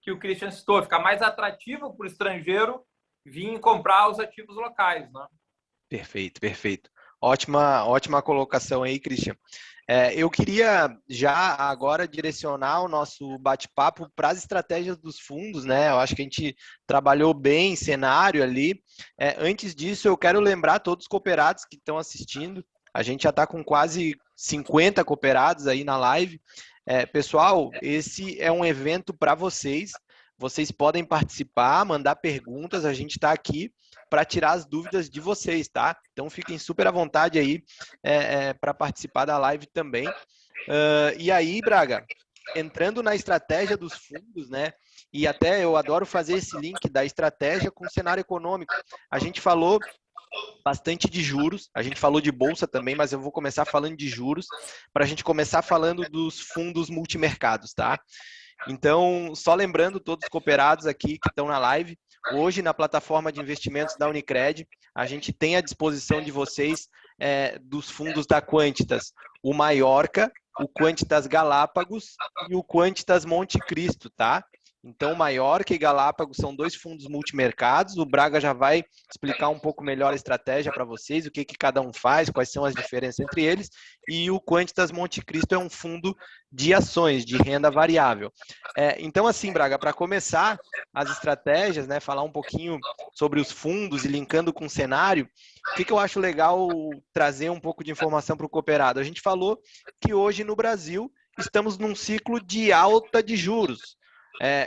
que o Christian citou, fica mais atrativo para o estrangeiro vir comprar os ativos locais, né? Perfeito, perfeito. Ótima colocação aí, Christian. Eu queria já agora direcionar o nosso bate-papo para as estratégias dos fundos, né? Eu acho que a gente trabalhou bem cenário ali. Antes disso, eu quero lembrar todos os cooperados que estão assistindo. A gente já está com quase 50 cooperados aí na live. Pessoal, esse é um evento para vocês. Vocês podem participar, mandar perguntas. A gente está aqui para tirar as dúvidas de vocês, tá? Então fiquem super à vontade aí para participar da live também. E aí, Braga, entrando na estratégia dos fundos, né? E até eu adoro fazer esse link da estratégia com o cenário econômico. A gente falou bastante de juros, a gente falou de bolsa também, mas eu vou começar falando de juros para a gente começar falando dos fundos multimercados, tá? Então, só lembrando todos os cooperados aqui que estão na live, hoje na plataforma de investimentos da Unicred, a gente tem à disposição de vocês dos fundos da Quantitas, o Maiorca, o Quantitas Galápagos e o Quantitas Monte Cristo, tá? Então, Maiorca e Galápagos são dois fundos multimercados. O Braga já vai explicar um pouco melhor a estratégia para vocês, o que cada um faz, quais são as diferenças entre eles. E o Quantitas Monte Cristo é um fundo de ações, de renda variável. Então, assim, Braga, para começar as estratégias, né, falar um pouquinho sobre os fundos e linkando com o cenário, o que eu acho legal trazer um pouco de informação para o cooperado? A gente falou que hoje no Brasil estamos num ciclo de alta de juros.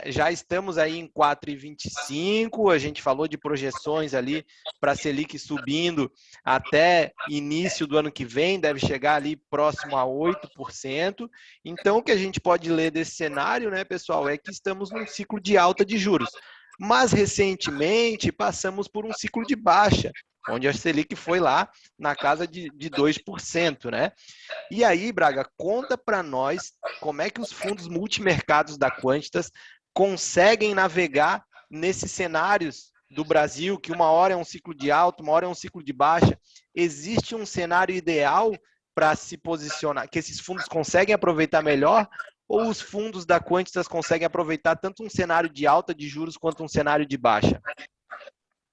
Já estamos aí em 4,25, a gente falou de projeções ali para a Selic subindo até início do ano que vem, deve chegar ali próximo a 8%. Então, o que a gente pode ler desse cenário, né, pessoal, é que estamos num ciclo de alta de juros. Mas, recentemente, passamos por um ciclo de baixa. onde a Selic foi lá na casa de 2%, né? E aí, Braga, conta para nós como é que os fundos multimercados da Quantitas conseguem navegar nesses cenários do Brasil, que uma hora é um ciclo de alta, uma hora é um ciclo de baixa. Existe um cenário ideal para se posicionar, que esses fundos conseguem aproveitar melhor, ou os fundos da Quantitas conseguem aproveitar tanto um cenário de alta de juros quanto um cenário de baixa?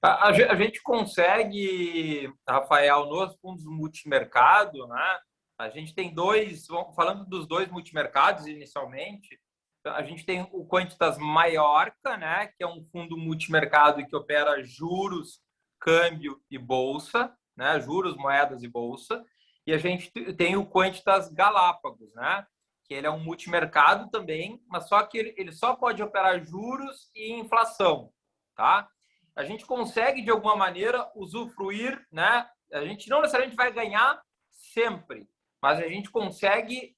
A gente consegue, Rafael, nos fundos multimercado, né? A gente tem dois, falando dos dois multimercados inicialmente, a gente tem o Quantitas Maiorca, né? Que é um fundo multimercado que opera juros, câmbio e bolsa, né? Juros, moedas e bolsa. E a gente tem o Quantitas Galápagos, né? Que ele é um multimercado também, mas só que ele só pode operar juros e inflação, tá? A gente consegue, de alguma maneira, usufruir, né? A gente não necessariamente vai ganhar sempre, mas a gente consegue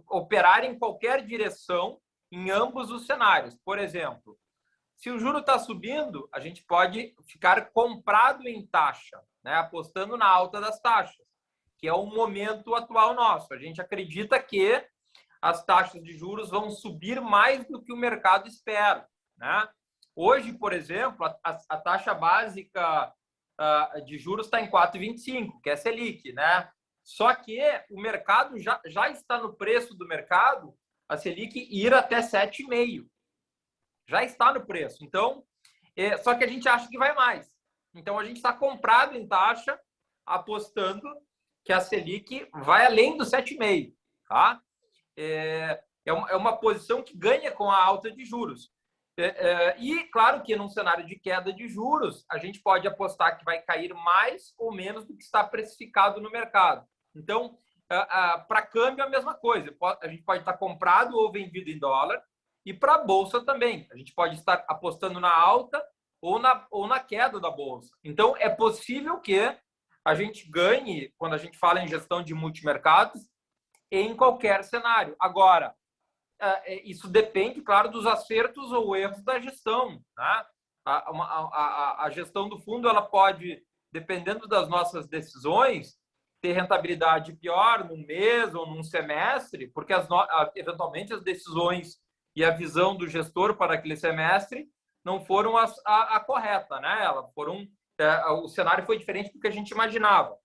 operar em qualquer direção em ambos os cenários. Por exemplo, se o juro está subindo, a gente pode ficar comprado em taxa, né? Apostando na alta das taxas, que é o momento atual nosso. A gente acredita que as taxas de juros vão subir mais do que o mercado espera, né? Hoje, por exemplo, a taxa básica de juros está em 4,25, que é a Selic, né? Só que o mercado já está no preço do mercado, a Selic ir até 7,5. Já está no preço. Então, só que a gente acha que vai mais. Então, a gente está comprado em taxa, apostando que a Selic vai além do 7,5, tá? É uma posição que ganha com a alta de juros. E, claro que num cenário de queda de juros, a gente pode apostar que vai cair mais ou menos do que está precificado no mercado. Então, para câmbio, a mesma coisa. A gente pode estar comprado ou vendido em dólar. E para a Bolsa também. A gente pode estar apostando na alta ou na queda da Bolsa. Então, é possível que a gente ganhe, quando a gente fala em gestão de multimercados, em qualquer cenário. Agora, isso depende, claro, dos acertos ou erros da gestão, né? A gestão do fundo, ela pode, dependendo das nossas decisões, ter rentabilidade pior num mês ou num semestre, porque eventualmente as decisões e a visão do gestor para aquele semestre não foram a correta, né? O cenário foi diferente do que a gente imaginava.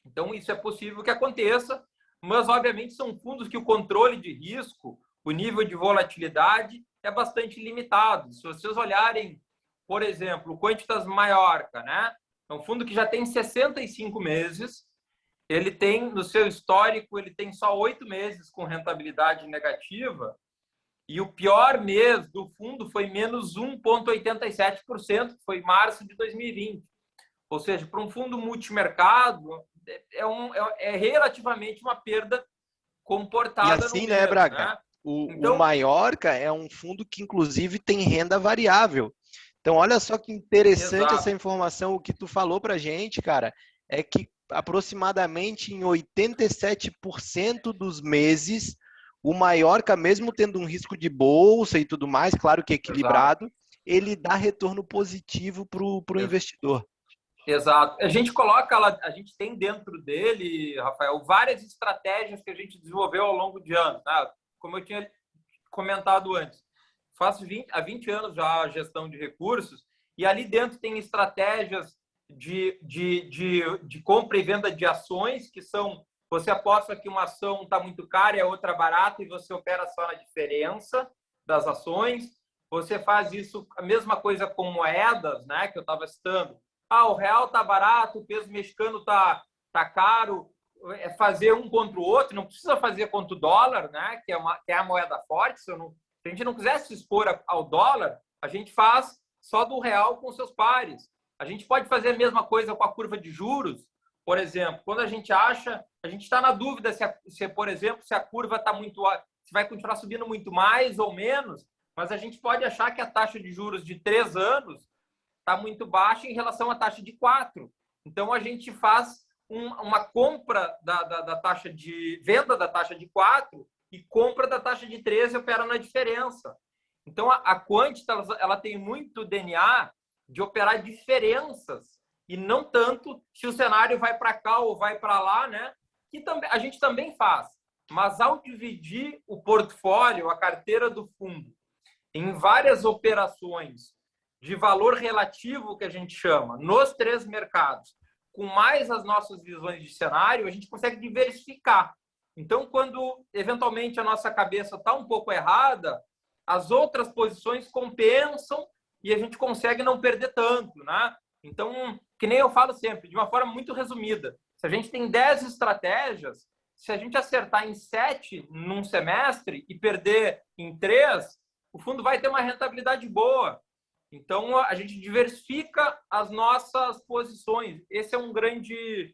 Então, isso é possível que aconteça, mas, obviamente, são fundos que o controle de risco, o nível de volatilidade é bastante limitado. Se vocês olharem, por exemplo, o Quantitas Maiorca, né? É um fundo que já tem 65 meses, ele tem, no seu histórico, ele tem só 8 meses com rentabilidade negativa, e o pior mês do fundo foi menos 1,87%, que foi março de 2020. Ou seja, para um fundo multimercado, é relativamente uma perda comportada. E assim, né, Braga? Né? O Maiorca é um fundo que, inclusive, tem renda variável. Então, olha só que interessante essa informação. O que tu falou para a gente, cara, é que aproximadamente em 87% dos meses, o Maiorca, mesmo tendo um risco de bolsa e tudo mais, claro que equilibrado, ele dá retorno positivo para o investidor. Exato. A gente tem dentro dele, Rafael, várias estratégias que a gente desenvolveu ao longo de anos, né? Como eu tinha comentado antes. Faço há 20 anos já a gestão de recursos, e ali dentro tem estratégias de compra e venda de ações, que são, você aposta que uma ação está muito cara e a outra barata, e você opera só na diferença das ações. Você faz isso, a mesma coisa com moedas, né, que eu estava citando. O real está barato, o peso mexicano está caro. É fazer um contra o outro, não precisa fazer contra o dólar, né, que é a moeda forte. Se a gente não quiser se expor ao dólar, a gente faz só do real com seus pares. A gente pode fazer a mesma coisa com a curva de juros. Por exemplo, quando a gente está na dúvida por exemplo, se a curva está muito, se vai continuar subindo muito mais ou menos, mas a gente pode achar que a taxa de juros de 3 anos está muito baixa em relação à taxa de 4. Então, a gente faz uma compra da taxa de venda da taxa de 4 e compra da taxa de 13 e opera na diferença. Então, a Quantitas, ela tem muito DNA de operar diferenças e não tanto se o cenário vai para cá ou vai para lá, né? Que também, a gente também faz. Mas ao dividir o portfólio, a carteira do fundo, em várias operações de valor relativo, que a gente chama, nos 3 mercados, com mais as nossas visões de cenário, a gente consegue diversificar. Então, quando eventualmente a nossa cabeça está um pouco errada, as outras posições compensam e a gente consegue não perder tanto, né? Então, que nem eu falo sempre, de uma forma muito resumida, se a gente tem 10 estratégias, se a gente acertar em 7 num semestre e perder em 3, o fundo vai ter uma rentabilidade boa. Então, a gente diversifica as nossas posições. Esse é um grande...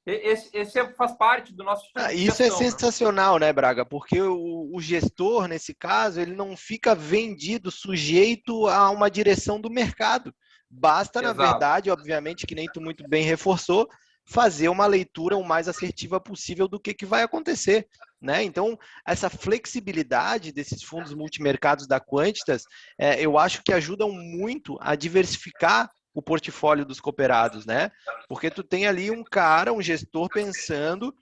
Esse faz parte do nosso estilo de Isso é gestão, sensacional, né, Braga? Porque o gestor, nesse caso, ele não fica vendido, sujeito a uma direção do mercado. Basta, na Exato. verdade, obviamente, que nem tu muito bem reforçou, fazer uma leitura o mais assertiva possível do que vai acontecer, né? Então, essa flexibilidade desses fundos multimercados da Quantitas, eu acho que ajudam muito a diversificar o portfólio dos cooperados, né? Porque tu tem ali um cara, um gestor pensando,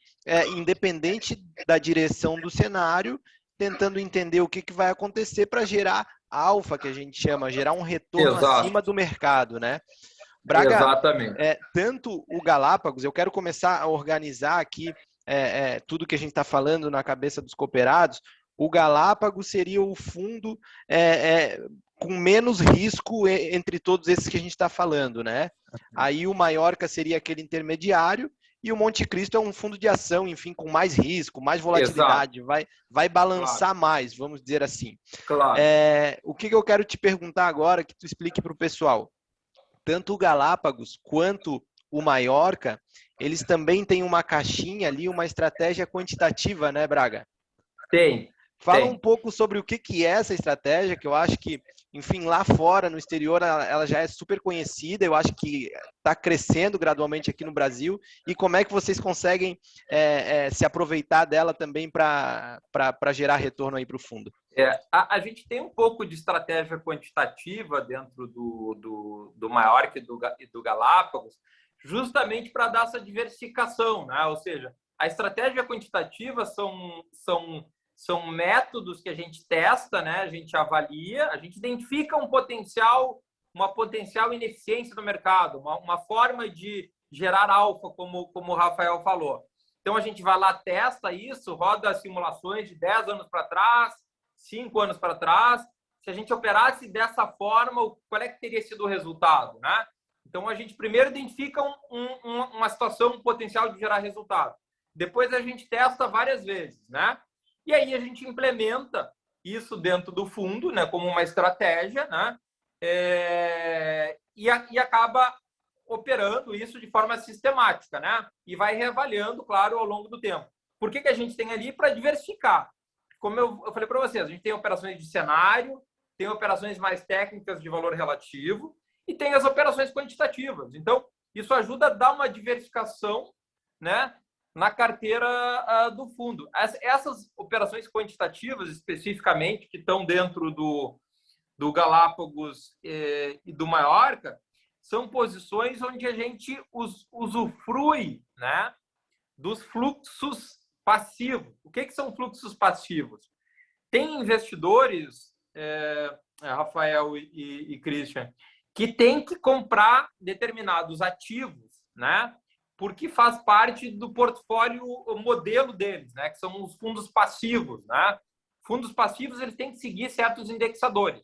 independente da direção do cenário, tentando entender o que vai acontecer para gerar alfa, que a gente chama, gerar um retorno acima do mercado, né? Braga, exatamente. Tanto o Galápagos, eu quero começar a organizar aqui tudo que a gente está falando na cabeça dos cooperados. O Galápagos seria o fundo com menos risco entre todos esses que a gente está falando, né? Aí o Maiorca seria aquele intermediário e o Monte Cristo é um fundo de ação, enfim, com mais risco, mais volatilidade, vai balançar mais, vamos dizer assim. Claro. O que eu quero te perguntar agora, que tu explique para o pessoal. Tanto o Galápagos quanto o Maiorca, eles também têm uma caixinha ali, uma estratégia quantitativa, né, Braga? Tem. Fala um pouco sobre o que é essa estratégia, que eu acho que, enfim, lá fora, no exterior, ela já é super conhecida, eu acho que está crescendo gradualmente aqui no Brasil, e como é que vocês conseguem se aproveitar dela também para gerar retorno aí para o fundo? A gente tem um pouco de estratégia quantitativa dentro do Maiorca e do Galápagos, justamente para dar essa diversificação, né? Ou seja, a estratégia quantitativa são métodos que a gente testa, né? A gente avalia, a gente identifica uma potencial ineficiência no mercado, uma forma de gerar alfa, como o Rafael falou. Então, a gente vai lá, testa isso, roda simulações de 10 anos para trás, 5 anos para trás. Se a gente operasse dessa forma, qual é que teria sido o resultado, né? Então, a gente primeiro identifica uma situação, um potencial de gerar resultado. Depois, a gente testa várias vezes, né? E aí, a gente implementa isso dentro do fundo, né, como uma estratégia, né? E acaba operando isso de forma sistemática, né? E vai reavaliando, claro, ao longo do tempo. Por que a gente tem ali? Para diversificar. Como eu falei para vocês, a gente tem operações de cenário, tem operações mais técnicas de valor relativo e tem as operações quantitativas. Então, isso ajuda a dar uma diversificação, né, na carteira do fundo. Essas operações quantitativas, especificamente, que estão dentro do Galápagos e do Maiorca, são posições onde a gente usufrui, né, dos fluxos passivos. O que são fluxos passivos? Tem investidores, Rafael e Christian, que têm que comprar determinados ativos, né, porque faz parte do portfólio modelo deles, né, que são os fundos passivos, né? Fundos passivos, eles têm que seguir certos indexadores,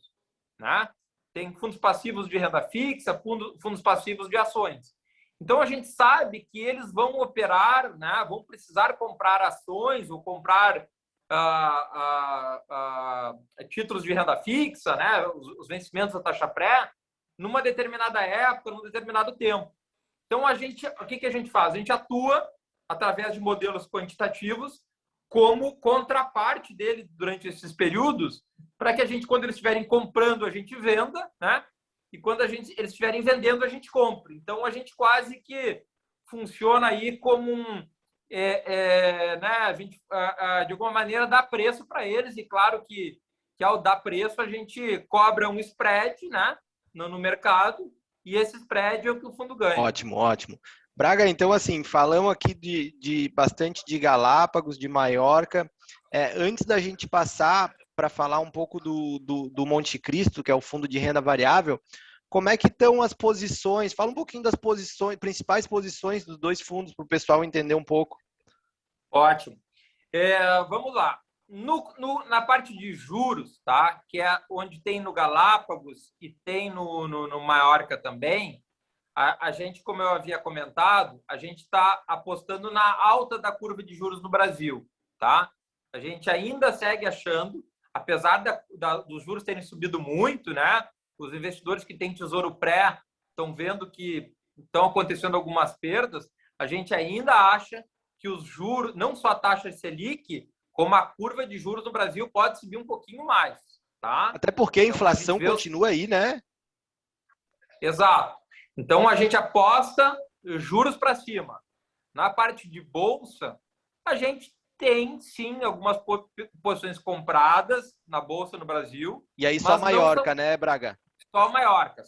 né? Tem fundos passivos de renda fixa, fundos passivos de ações. Então, a gente sabe que eles vão operar, né, vão precisar comprar ações ou comprar títulos de renda fixa, né, os vencimentos da taxa pré, numa determinada época, num determinado tempo. Então, o que a gente faz? A gente atua através de modelos quantitativos como contraparte dele durante esses períodos, para que a gente, quando eles estiverem comprando, a gente venda, né? E quando eles estiverem vendendo, a gente compra. Então, a gente quase que funciona aí como né? A gente, de alguma maneira, dá preço para eles. E claro que ao dar preço, a gente cobra um spread, né, no mercado. e esse spread é o que o fundo ganha. Ótimo, ótimo. Braga, então, assim, falamos aqui de bastante de Galápagos, de Maiorca. Antes da gente passar para falar um pouco do Monte Cristo, que é o fundo de renda variável, como é que estão as posições? Fala um pouquinho das posições, principais posições dos dois fundos, para o pessoal entender um pouco. Ótimo. Vamos lá. Na parte de juros, tá? Que é onde tem no Galápagos e tem no Maiorca também, a gente, como eu havia comentado, a gente está apostando na alta da curva de juros no Brasil, tá? A gente ainda segue achando, apesar dos juros terem subido muito, né? Os investidores que têm tesouro pré estão vendo que estão acontecendo algumas perdas. A gente ainda acha que os juros, não só a taxa Selic, como a curva de juros no Brasil pode subir um pouquinho mais, tá? Até porque a inflação continua aí, né? Exato. Então, a gente aposta juros para cima. Na parte de bolsa, a gente tem, sim, algumas posições compradas na bolsa no Brasil. E aí só Maiorca, né, Braga? Só Maiorca.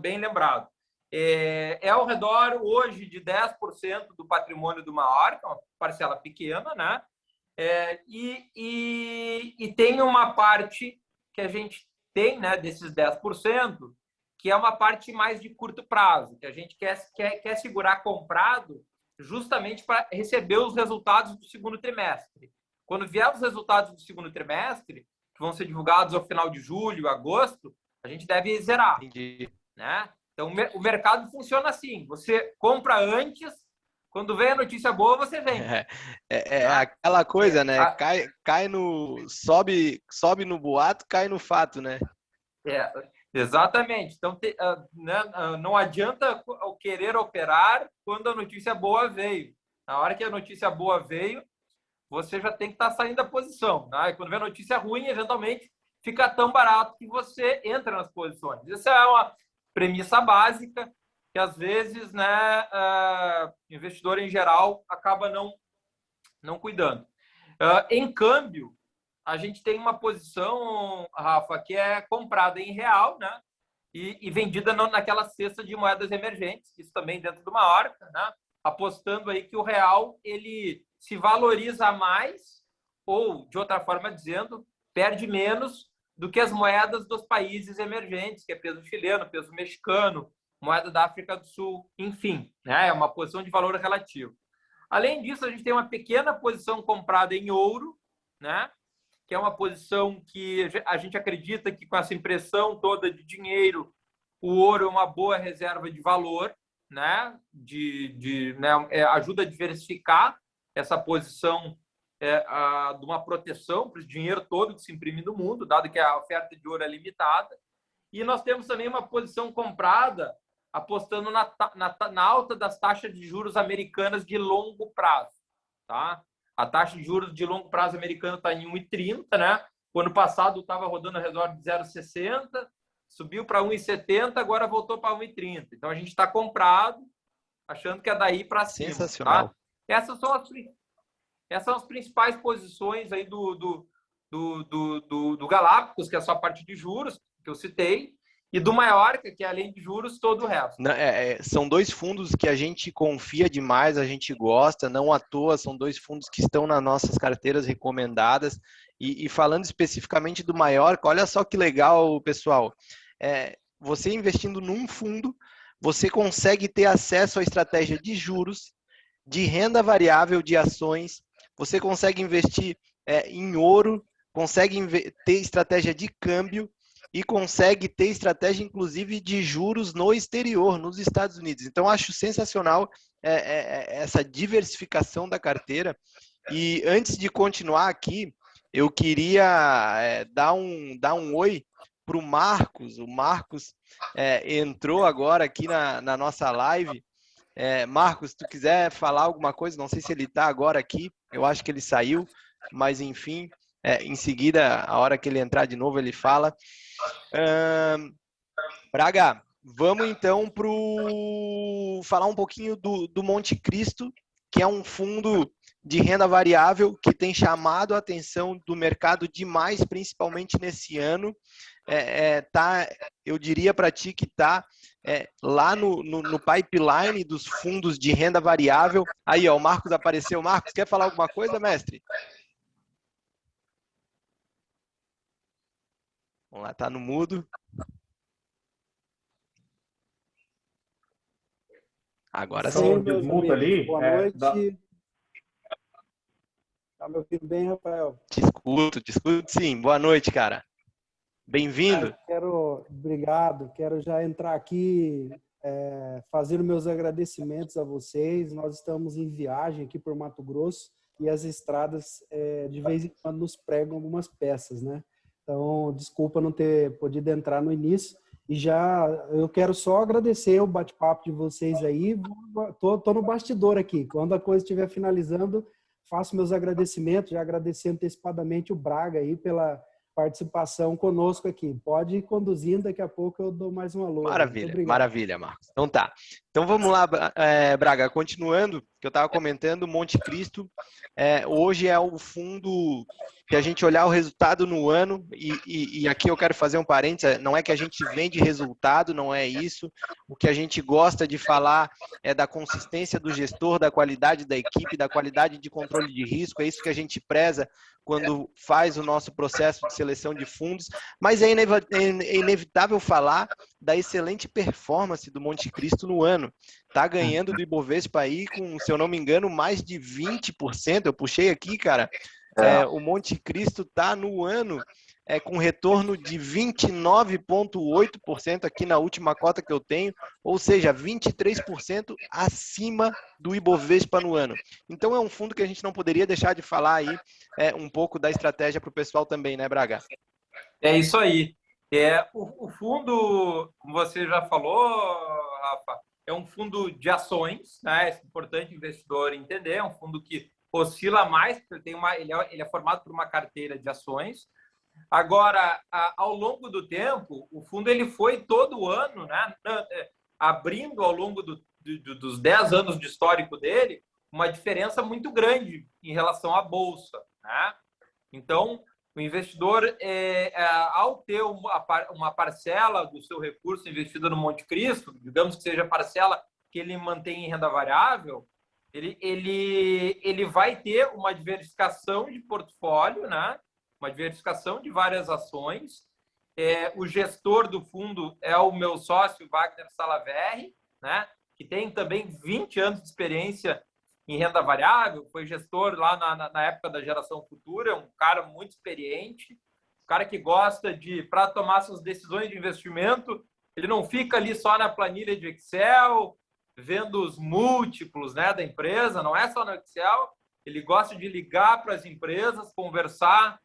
Bem lembrado. É ao redor, hoje, de 10% do patrimônio do Maiorca, uma parcela pequena, né? E tem uma parte que a gente tem, né, desses 10%, que é uma parte mais de curto prazo, que a gente quer segurar comprado justamente para receber os resultados do segundo trimestre. Quando vier os resultados do segundo trimestre, que vão ser divulgados ao final de julho, agosto, a gente deve zerar. Entendi. Né? Então, o mercado funciona assim. Você compra antes, quando vem a notícia boa, você vende. Aquela coisa, né? Sobe no boato, cai no fato, né? Exatamente. Então, não adianta querer operar quando a notícia boa veio. Na hora que a notícia boa veio, você já tem que estar saindo da posição. Né? E quando vem a notícia ruim, eventualmente, fica tão barato que você entra nas posições. Essa é uma premissa básica que, às vezes, né, investidor em geral acaba não cuidando. Em câmbio, a gente tem uma posição, Rafa, que é comprada em real, né? E vendida naquela cesta de moedas emergentes, isso também dentro de uma Maiorca, né? Apostando aí que o real ele se valoriza mais, ou, de outra forma dizendo, perde menos do que as moedas dos países emergentes, que é peso chileno, peso mexicano, moeda da África do Sul, enfim, né? É uma posição de valor relativo. Além disso, a gente tem uma pequena posição comprada em ouro, né? Que é uma posição que a gente acredita que, com essa impressão toda de dinheiro, o ouro é uma boa reserva de valor, né? Ajuda a diversificar essa posição de uma proteção para o dinheiro todo que se imprime no mundo, dado que a oferta de ouro é limitada. E nós temos também uma posição comprada apostando na alta das taxas de juros americanas de longo prazo, tá? A taxa de juros de longo prazo americana está em 1,30, né? O ano passado estava rodando ao redor de 0,60, subiu para 1,70, agora voltou para 1,30. Então, a gente está comprado, achando que é daí para cima. Sensacional. Tá? Essas são as principais posições aí do Galápagos, que é só a parte de juros, que eu citei, e do Maiorca, que é, além de juros, todo o resto. São dois fundos que a gente confia demais, a gente gosta, não à toa, são dois fundos que estão nas nossas carteiras recomendadas. E falando especificamente do Maiorca, olha só que legal, pessoal. Você investindo num fundo, você consegue ter acesso à estratégia de juros, de renda variável de ações, você consegue investir em ouro, consegue ter estratégia de câmbio, e consegue ter estratégia, inclusive, de juros no exterior, nos Estados Unidos. Então, acho sensacional essa diversificação da carteira. E antes de continuar aqui, eu queria dar um oi para o Marcos. O Marcos entrou agora aqui na nossa live. Marcos, se tu quiser falar alguma coisa, não sei se ele está agora aqui, eu acho que ele saiu, mas enfim, em seguida, a hora que ele entrar de novo, ele fala. Braga, vamos então falar um pouquinho do Monte Cristo, que é um fundo de renda variável que tem chamado a atenção do mercado demais, principalmente nesse ano. eu diria para ti que está lá no pipeline dos fundos de renda variável. Aí, ó, o Marcos apareceu. Marcos, quer falar alguma coisa, mestre? Vamos lá, tá no mudo. Agora sim. Então, desmuta ali. Boa noite. Tá me ouvindo bem, Rafael? Te escuto sim. Boa noite, cara. Bem-vindo. Obrigado. Quero já entrar aqui fazendo meus agradecimentos a vocês. Nós estamos em viagem aqui por Mato Grosso e as estradas de vez em quando nos pregam algumas peças, né? Então, desculpa não ter podido entrar no início. E já eu quero só agradecer o bate-papo de vocês aí. Tô no bastidor aqui. Quando a coisa estiver finalizando, faço meus agradecimentos. Já agradecer antecipadamente o Braga aí pela participação conosco aqui. Pode ir conduzindo, daqui a pouco eu dou mais um alô. Maravilha, maravilha, Marcos. Então tá. Então vamos lá, Braga, continuando, que eu estava comentando, Monte Cristo, hoje é o fundo que a gente olhar o resultado no ano, e aqui eu quero fazer um parênteses, não é que a gente vende resultado, não é isso, o que a gente gosta de falar é da consistência do gestor, da qualidade da equipe, da qualidade de controle de risco, é isso que a gente preza quando faz o nosso processo de seleção de fundos, mas é inevitável falar da excelente performance do Monte Cristo no ano. Está ganhando do Ibovespa aí com, se eu não me engano, mais de 20%. Eu puxei aqui, cara. O Monte Cristo está no ano com retorno de 29,8% aqui na última cota que eu tenho, ou seja, 23% acima do Ibovespa no ano. Então é um fundo que a gente não poderia deixar de falar aí um pouco da estratégia para o pessoal também, né, Braga? É isso aí. O fundo, como você já falou, Rafa, é um fundo de ações, né? É importante o investidor entender. É um fundo que oscila mais, porque ele é formado por uma carteira de ações. Agora, ao longo do tempo, o fundo ele foi todo ano, né, abrindo ao longo dos 10 anos de histórico dele, uma diferença muito grande em relação à Bolsa, né? Então, o investidor, ao ter uma parcela do seu recurso investido no Monte Cristo, digamos que seja a parcela que ele mantém em renda variável, ele vai ter uma diversificação de portfólio, né? Uma diversificação de várias ações. O gestor do fundo é o meu sócio, Wagner Salaverry, né? Que tem também 20 anos de experiência em renda variável, foi gestor lá na época da Geração Futura, um cara muito experiente, um cara que gosta para tomar suas decisões de investimento, ele não fica ali só na planilha de Excel, vendo os múltiplos, né, da empresa, não é só no Excel, ele gosta de ligar para as empresas, conversar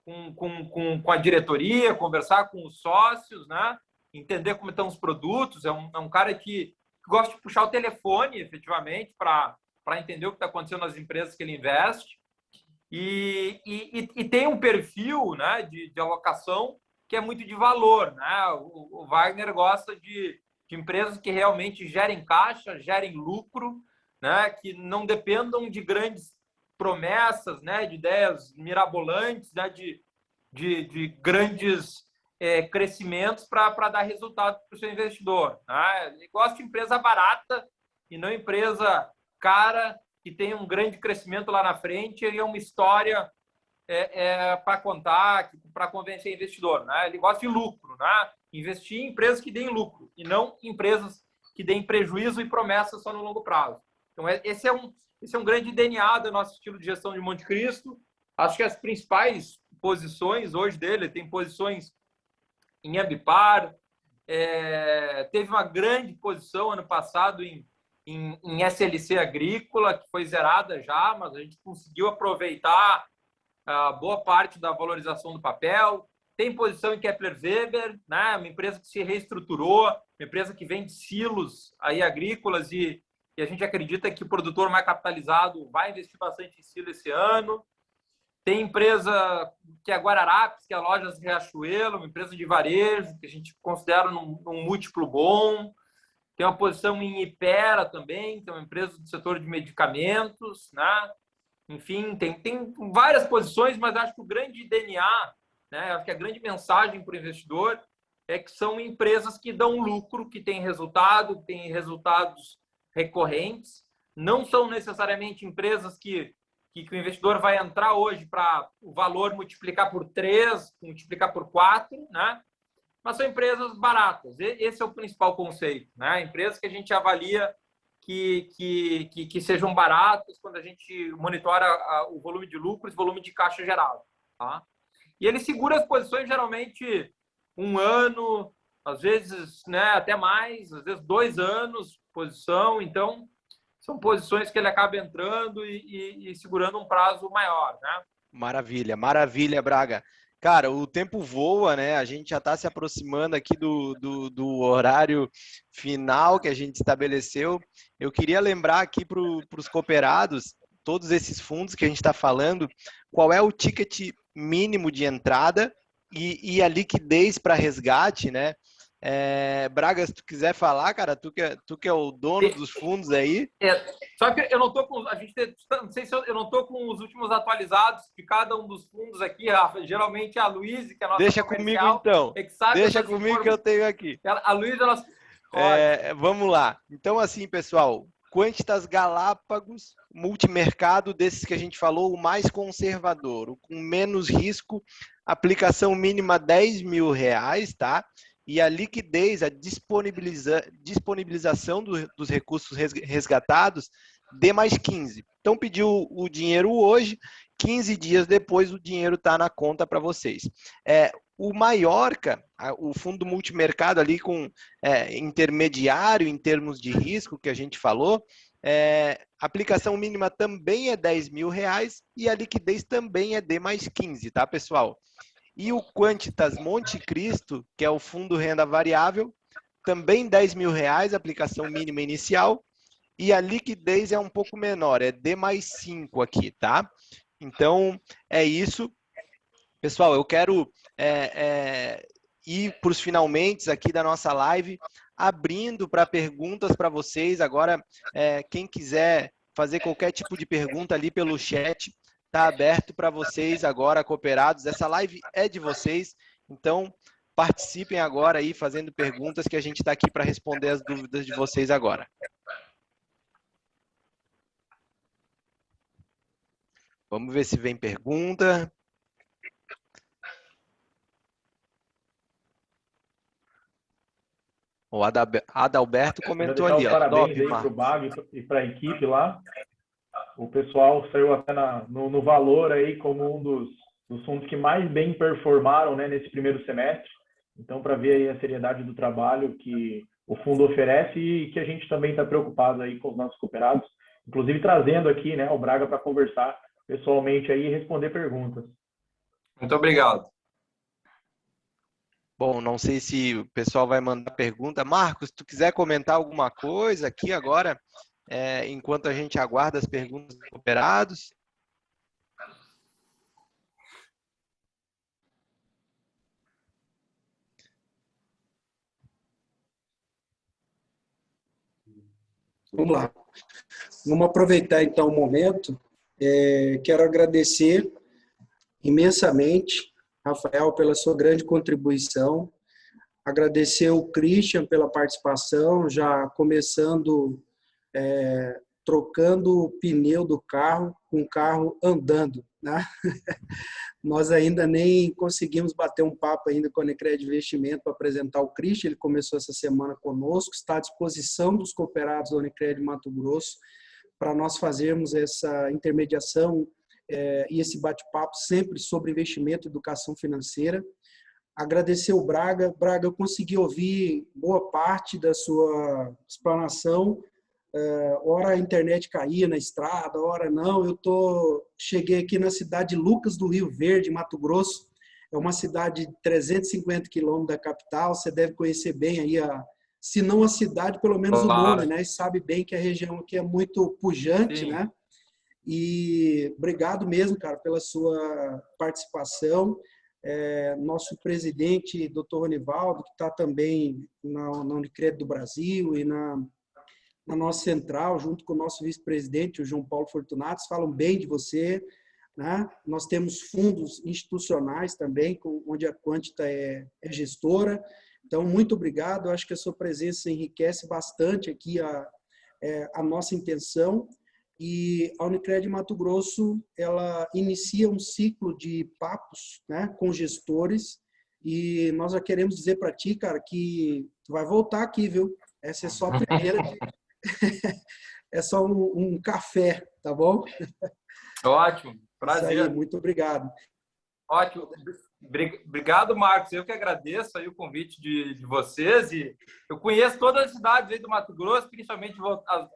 com a diretoria, conversar com os sócios, né, entender como estão os produtos, é um cara que gosta de puxar o telefone, efetivamente, para entender o que está acontecendo nas empresas que ele investe e tem um perfil, né, de alocação que é muito de valor, né? O Wagner gosta de empresas que realmente gerem caixa, gerem lucro, né, que não dependam de grandes promessas, né, de ideias mirabolantes, né, de grandes crescimentos para dar resultado para o seu investidor, né? Ele gosta de empresa barata e não empresa cara, que tem um grande crescimento lá na frente e é uma história para contar, para convencer o investidor, né? Ele gosta de lucro, né? Investir em empresas que deem lucro e não em empresas que deem prejuízo e promessas só no longo prazo. Então, esse é um grande DNA do nosso estilo de gestão de Monte Cristo. Acho que as principais posições hoje dele, tem posições em Ambipar, teve uma grande posição ano passado em SLC Agrícola, que foi zerada já, mas a gente conseguiu aproveitar boa parte da valorização do papel. Tem posição em Kepler Weber, né? Uma empresa que se reestruturou, uma empresa que vende silos aí agrícolas e a gente acredita que o produtor mais capitalizado vai investir bastante em silo esse ano. Tem empresa que é a Guararapes, que é a Lojas Riachuelo, uma empresa de varejo, que a gente considera um múltiplo bom. Tem uma posição em Ipera também, que é uma empresa do setor de medicamentos, né? Enfim, tem várias posições, mas acho que o grande DNA né? Acho que a grande mensagem para o investidor é que são empresas que dão lucro, que têm resultado, que têm resultados recorrentes. Não são necessariamente empresas que o investidor vai entrar hoje para o valor multiplicar por 3, multiplicar por 4, né? Mas são empresas baratas. Esse é o principal conceito, né? Empresas que a gente avalia que sejam baratas quando a gente monitora o volume de lucros e volume de caixa gerado, tá? E ele segura as posições geralmente 1 ano, às vezes, né, até mais, às vezes 2 anos posição. Então, são posições que ele acaba entrando e segurando um prazo maior, né? Maravilha, maravilha, Braga. Cara, o tempo voa, né? A gente já está se aproximando aqui do horário final que a gente estabeleceu. Eu queria lembrar aqui para os cooperados, todos esses fundos que a gente está falando, qual é o ticket mínimo de entrada e a liquidez para resgate, né? Braga, se tu quiser falar, cara, tu que é o dono dos fundos aí. Só que eu não tô com não sei se eu não tô com os últimos atualizados de cada um dos fundos aqui, Rafa. Geralmente a Luísa, que é a nossa Deixa comigo então. é que sabe, deixa comigo que eu tenho aqui. A Luísa, ela... Vamos lá. Então, assim, pessoal, Quantitas Galápagos, multimercado, desses que a gente falou, o mais conservador, o com menos risco, aplicação mínima R$10 mil, tá? E a liquidez, a disponibilização dos recursos resgatados, D mais 15. Então, pediu o dinheiro hoje, 15 dias depois o dinheiro está na conta para vocês. O Maiorca, o fundo multimercado ali com intermediário em termos de risco, que a gente falou, a aplicação mínima também é R$10 mil e a liquidez também é D mais 15, tá, pessoal? E o Quantitas Monte Cristo, que é o fundo renda variável, também R$10 mil, aplicação mínima inicial, e a liquidez é um pouco menor, é D mais 5 aqui, tá? Então, é isso. Pessoal, eu quero ir para os finalmente aqui da nossa live, abrindo para perguntas para vocês. Agora, quem quiser fazer qualquer tipo de pergunta ali pelo chat, está aberto para vocês agora, cooperados. Essa live é de vocês, então participem agora aí fazendo perguntas que a gente está aqui para responder as dúvidas de vocês agora. Vamos ver se vem pergunta. O Adalberto comentou ali, ó. Parabéns aí para o BAG e para a equipe lá. O pessoal saiu até no valor aí como um dos fundos que mais bem performaram, né, nesse primeiro semestre. Então, para ver aí a seriedade do trabalho que o fundo oferece e que a gente também está preocupado aí com os nossos cooperados, inclusive trazendo aqui, né, o Braga para conversar pessoalmente aí e responder perguntas. Muito obrigado. Bom, não sei se o pessoal vai mandar pergunta. Marcos, se tu quiser comentar alguma coisa aqui agora, enquanto a gente aguarda as perguntas dos cooperados. Vamos lá. Vamos aproveitar então o momento. Quero agradecer imensamente, Rafael, pela sua grande contribuição. Agradecer o Christian pela participação, já começando trocando o pneu do carro com o carro andando, né? Nós ainda nem conseguimos bater um papo ainda com a Unicred Investimento para apresentar o Christian. Ele começou essa semana conosco, está à disposição dos cooperados da Unicred Mato Grosso para nós fazermos essa intermediação e esse bate-papo sempre sobre investimento e educação financeira. Agradecer o Braga. Braga, eu consegui ouvir boa parte da sua explanação. Ora a internet caía na estrada, ora não. Cheguei aqui na cidade de Lucas do Rio Verde, Mato Grosso. É uma cidade de 350 quilômetros da capital. Você deve conhecer bem aí, se não a cidade, pelo menos o nome, né? E sabe bem que a região aqui é muito pujante, sim, né? E obrigado mesmo, cara, pela sua participação. Nosso presidente, Dr. Ronivaldo, que está também na Unicred do Brasil e na nossa central, junto com o nosso vice-presidente, o João Paulo Fortunato, falam bem de você. né? Nós temos fundos institucionais também, onde a Quantita é gestora. Então, muito obrigado. Eu acho que a sua presença enriquece bastante aqui a nossa intenção. E a Unicred Mato Grosso, ela inicia um ciclo de papos, né, com gestores. E nós já queremos dizer para ti, cara, que tu vai voltar aqui, viu? Essa é só a primeira. É só um café, tá bom? Ótimo, Isso aí, prazer. muito obrigado. Ótimo. Obrigado, Marcos. Eu que agradeço aí o convite de vocês. E eu conheço todas as cidades aí do Mato Grosso, principalmente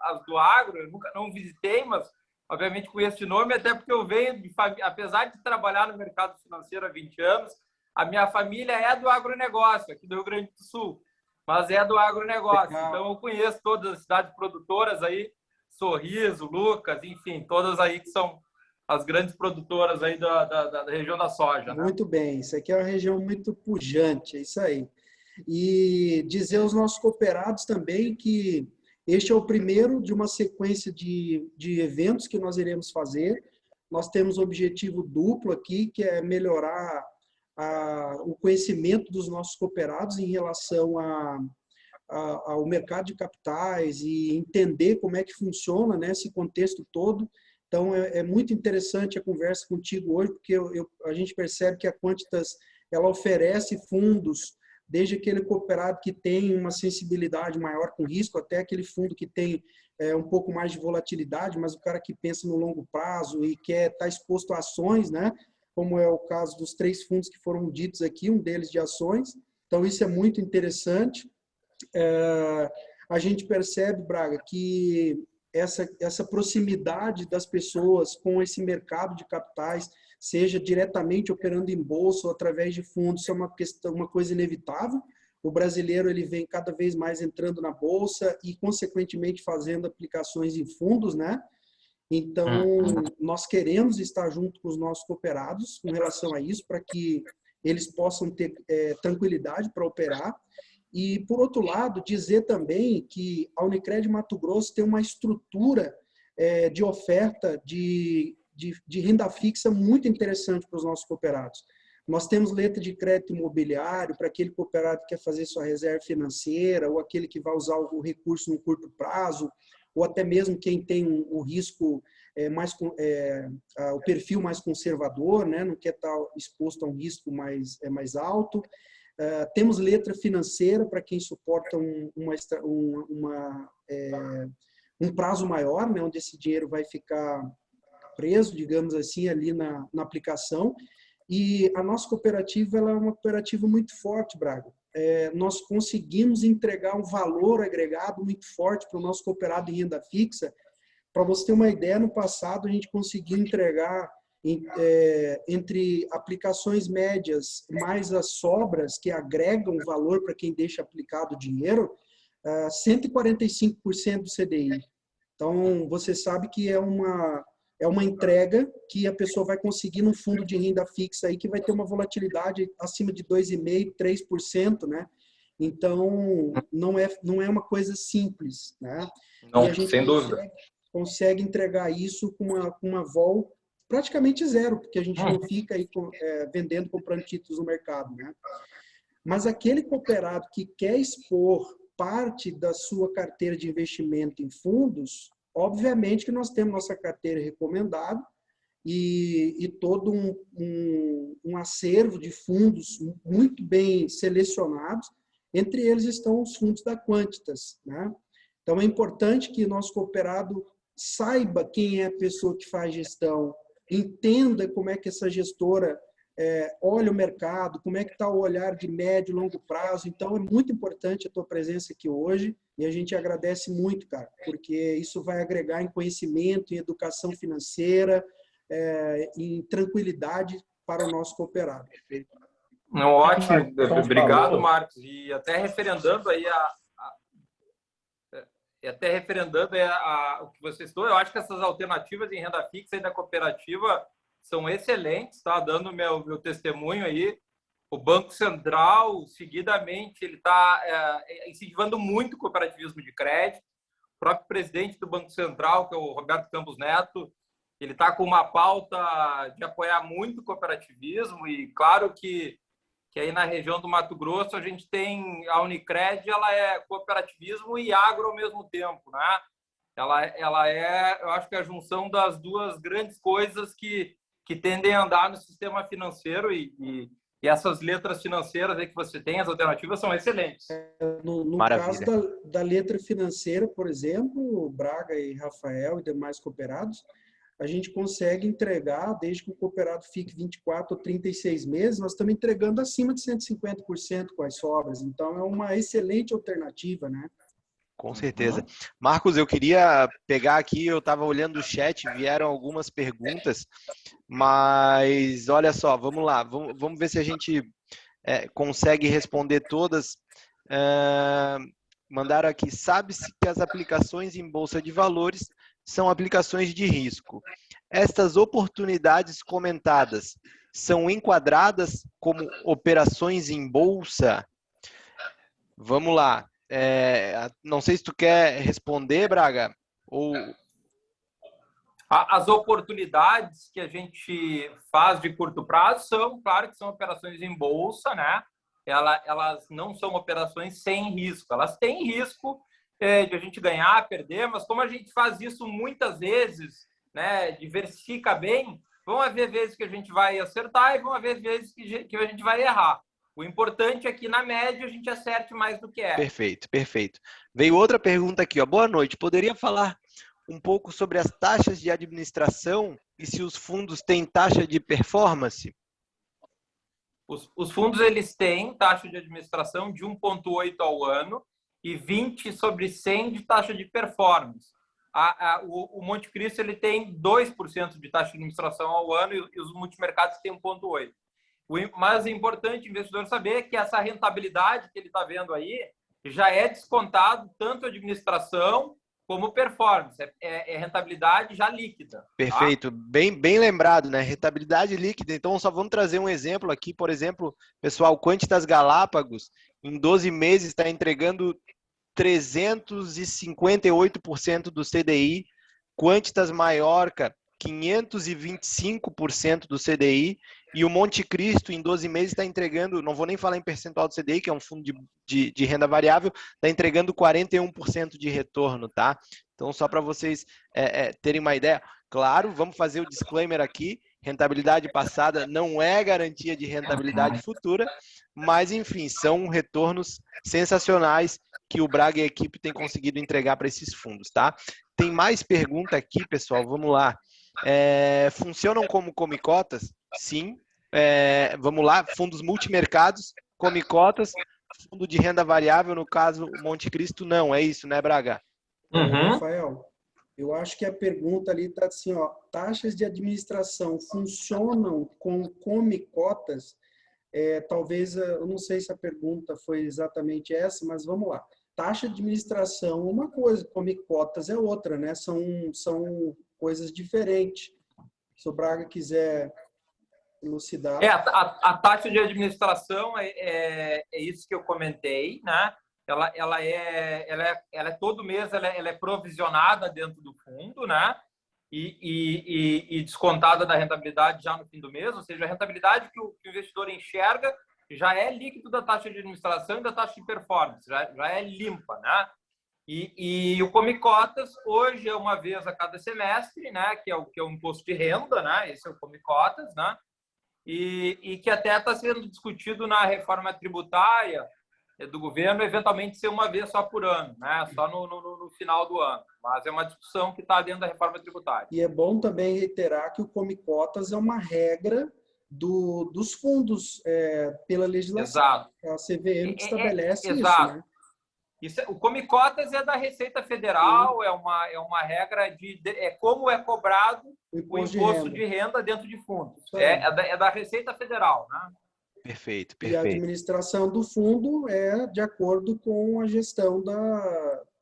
as do agro. Eu nunca não visitei, mas obviamente conheço de nome, até porque eu venho de família, apesar de trabalhar no mercado financeiro há 20 anos, a minha família é do agronegócio, aqui do Rio Grande do Sul, mas é do agronegócio. Legal. Então eu conheço todas as cidades produtoras aí, Sorriso, Lucas, enfim, todas aí que são as grandes produtoras aí da região da soja. Né? Muito bem, isso aqui é uma região muito pujante, é isso aí. E dizer aos nossos cooperados também que este é o primeiro de uma sequência de eventos que nós iremos fazer. Nós temos um objetivo duplo aqui, que é melhorar o conhecimento dos nossos cooperados em relação ao mercado de capitais e entender como é que funciona, né, esse contexto todo. Então, é muito interessante a conversa contigo hoje, porque a gente percebe que a Quantitas ela oferece fundos, desde aquele cooperado que tem uma sensibilidade maior com risco, até aquele fundo que tem um pouco mais de volatilidade, mas o cara que pensa no longo prazo e quer estar exposto a ações, né? Como é o caso dos 3 fundos que foram ditos aqui, um deles de ações. Então, isso é muito interessante. A gente percebe, Braga, que essa proximidade das pessoas com esse mercado de capitais, seja diretamente operando em bolsa ou através de fundos, isso é uma coisa inevitável. O brasileiro ele vem cada vez mais entrando na bolsa e, consequentemente, fazendo aplicações em fundos, né? Então, nós queremos estar junto com os nossos cooperados com relação a isso, para que eles possam ter tranquilidade para operar. E, por outro lado, dizer também que a Unicred Mato Grosso tem uma estrutura de oferta de renda fixa muito interessante para os nossos cooperados. Nós temos letra de crédito imobiliário para aquele cooperado que quer fazer sua reserva financeira, ou aquele que vai usar o recurso no curto prazo, ou até mesmo quem tem o risco o perfil mais conservador, né? Não quer estar exposto a um risco mais alto. Temos letra financeira para quem suporta um prazo maior, né, onde esse dinheiro vai ficar preso, digamos assim, ali na aplicação. E a nossa cooperativa ela é uma cooperativa muito forte, Braga. Nós conseguimos entregar um valor agregado muito forte para o nosso cooperado em renda fixa. Para você ter uma ideia, no passado a gente conseguiu entregar entre aplicações médias mais as sobras que agregam valor para quem deixa aplicado o dinheiro, 145% do CDI. Então, você sabe que é uma entrega que a pessoa vai conseguir num fundo de renda fixa aí que vai ter uma volatilidade acima de 2,5%, 3%, né? Então, não é uma coisa simples, né? Não, e a gente sem dúvida. Consegue entregar isso com uma vol praticamente zero, porque a gente não fica aí vendendo, comprando títulos no mercado, né? Mas aquele cooperado que quer expor parte da sua carteira de investimento em fundos, obviamente que nós temos nossa carteira recomendada e todo um acervo de fundos muito bem selecionados, entre eles estão os fundos da Quantitas, né? Então, é importante que nosso cooperado saiba quem é a pessoa que faz gestão, entenda como é que essa gestora olha o mercado, como é que está o olhar de médio e longo prazo. Então, é muito importante a tua presença aqui hoje e a gente agradece muito, cara, porque isso vai agregar em conhecimento, em educação financeira, em tranquilidade para o nosso cooperado. Ótimo, obrigado, Marcos. E até referendando aí o que vocês estão, eu acho que essas alternativas em renda fixa aí da cooperativa são excelentes, tá? Dando meu testemunho aí. O Banco Central, seguidamente, ele está incentivando muito o cooperativismo de crédito. O próprio presidente do Banco Central, que é o Roberto Campos Neto, ele está com uma pauta de apoiar muito o cooperativismo e claro que aí na região do Mato Grosso a gente tem a Unicred, ela é cooperativismo e agro ao mesmo tempo, né? Ela é, eu acho que a junção das duas grandes coisas que tendem a andar no sistema financeiro e essas letras financeiras aí que você tem, as alternativas são excelentes. No caso da letra financeira, por exemplo, Braga e Rafael e demais cooperados, a gente consegue entregar, desde que o cooperado fique 24 ou 36 meses, nós estamos entregando acima de 150% com as sobras. Então, é uma excelente alternativa, né? Com certeza. Marcos, eu queria pegar aqui, eu estava olhando o chat, vieram algumas perguntas, mas olha só, vamos lá, vamos ver se a gente consegue responder todas. Mandaram aqui, sabe-se que as aplicações em Bolsa de Valores são aplicações de risco. Estas oportunidades comentadas são enquadradas como operações em Bolsa? Vamos lá. Não sei se tu quer responder, Braga, ou... As oportunidades que a gente faz de curto prazo são, claro que são operações em bolsa, né? Elas não são operações sem risco. Elas têm risco de a gente ganhar, perder, mas como a gente faz isso muitas vezes, né? Diversifica bem, vão haver vezes que a gente vai acertar e vão haver vezes que a gente vai errar. O importante é que, na média, a gente acerte mais do que é. Perfeito, perfeito. Veio outra pergunta aqui, ó. Boa noite. Poderia falar um pouco sobre as taxas de administração e se os fundos têm taxa de performance? Os fundos, eles têm taxa de administração de 1,8 ao ano e 20 sobre 100 de taxa de performance. O Monte Cristo, ele tem 2% de taxa de administração ao ano e os multimercados têm 1,8. Mas é importante o investidor saber que essa rentabilidade que ele está vendo aí já é descontado tanto a administração como performance. É rentabilidade já líquida. Perfeito. Tá? Bem lembrado, né? Rentabilidade líquida. Então, só vamos trazer um exemplo aqui. Por exemplo, pessoal, Quantitas Galápagos, em 12 meses, está entregando 358% do CDI. Quantitas Maiorca, 525% do CDI, e o Monte Cristo, em 12 meses, está entregando, não vou nem falar em percentual do CDI, que é um fundo de renda variável, está entregando 41% de retorno, tá? Então, só para vocês terem uma ideia, claro, vamos fazer o disclaimer aqui, rentabilidade passada não é garantia de rentabilidade futura, mas, enfim, são retornos sensacionais que o Braga e a equipe têm conseguido entregar para esses fundos, tá? Tem mais pergunta aqui, pessoal, vamos lá. Funcionam como comicotas? Sim. Vamos lá, fundos multimercados, comicotas, fundo de renda variável, no caso, o Monte Cristo, não. É isso, né, Braga? Rafael, eu acho que a pergunta ali está assim, ó, taxas de administração funcionam com comicotas? Talvez, eu não sei se a pergunta foi exatamente essa, mas vamos lá. Taxa de administração é uma coisa, comicotas é outra, né? São coisas diferentes. Se o Braga quiser elucidar. A taxa de administração é isso que eu comentei, né? Ela é todo mês ela é provisionada dentro do fundo, né? E descontada da rentabilidade já no fim do mês, ou seja, a rentabilidade que o investidor enxerga já é líquido da taxa de administração e da taxa de performance, já é limpa, né? E o Comicotas hoje é uma vez a cada semestre, né? Que é o imposto de renda, né? Esse é o Comicotas, né? E que até está sendo discutido na reforma tributária do governo, eventualmente ser uma vez só por ano, né? Só no final do ano. Mas é uma discussão que está dentro da reforma tributária. E é bom também reiterar que o Comicotas é uma regra dos fundos pela legislação. Exato. A CVM que estabelece isso, exato. Né? O Comicotas é da Receita Federal, é uma regra de como é cobrado o imposto de renda dentro de fundos. É da Receita Federal, né? Perfeito. E a administração do fundo é de acordo com a gestão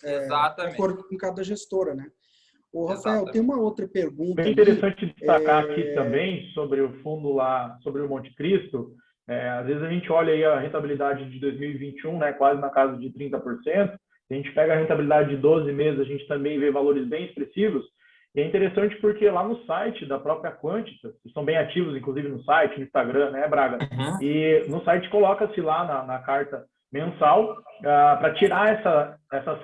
Exatamente. De acordo com cada gestora, né? O Rafael, tem uma outra pergunta. Bem interessante destacar aqui também sobre o fundo lá, sobre o Monte Cristo. Às vezes a gente olha aí a rentabilidade de 2021, né, quase na casa de 30%. Se a gente pega a rentabilidade de 12 meses, a gente também vê valores bem expressivos. E é interessante porque lá no site da própria Quantitas, eles são bem ativos, inclusive no site, no Instagram, né, Braga? Uhum. E no site coloca-se lá na carta mensal para tirar essa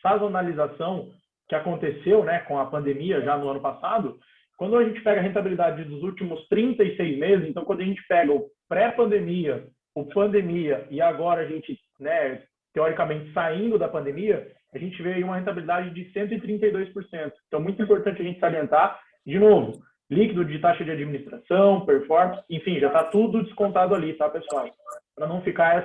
sazonalização que aconteceu, né, com a pandemia já no ano passado. Quando a gente pega a rentabilidade dos últimos 36 meses, então quando a gente pega o pré-pandemia, o pandemia e agora a gente, né, teoricamente saindo da pandemia, a gente vê aí uma rentabilidade de 132%. Então, muito importante a gente salientar, de novo, líquido de taxa de administração, performance, enfim, já está tudo descontado ali, tá, pessoal? Para não ficar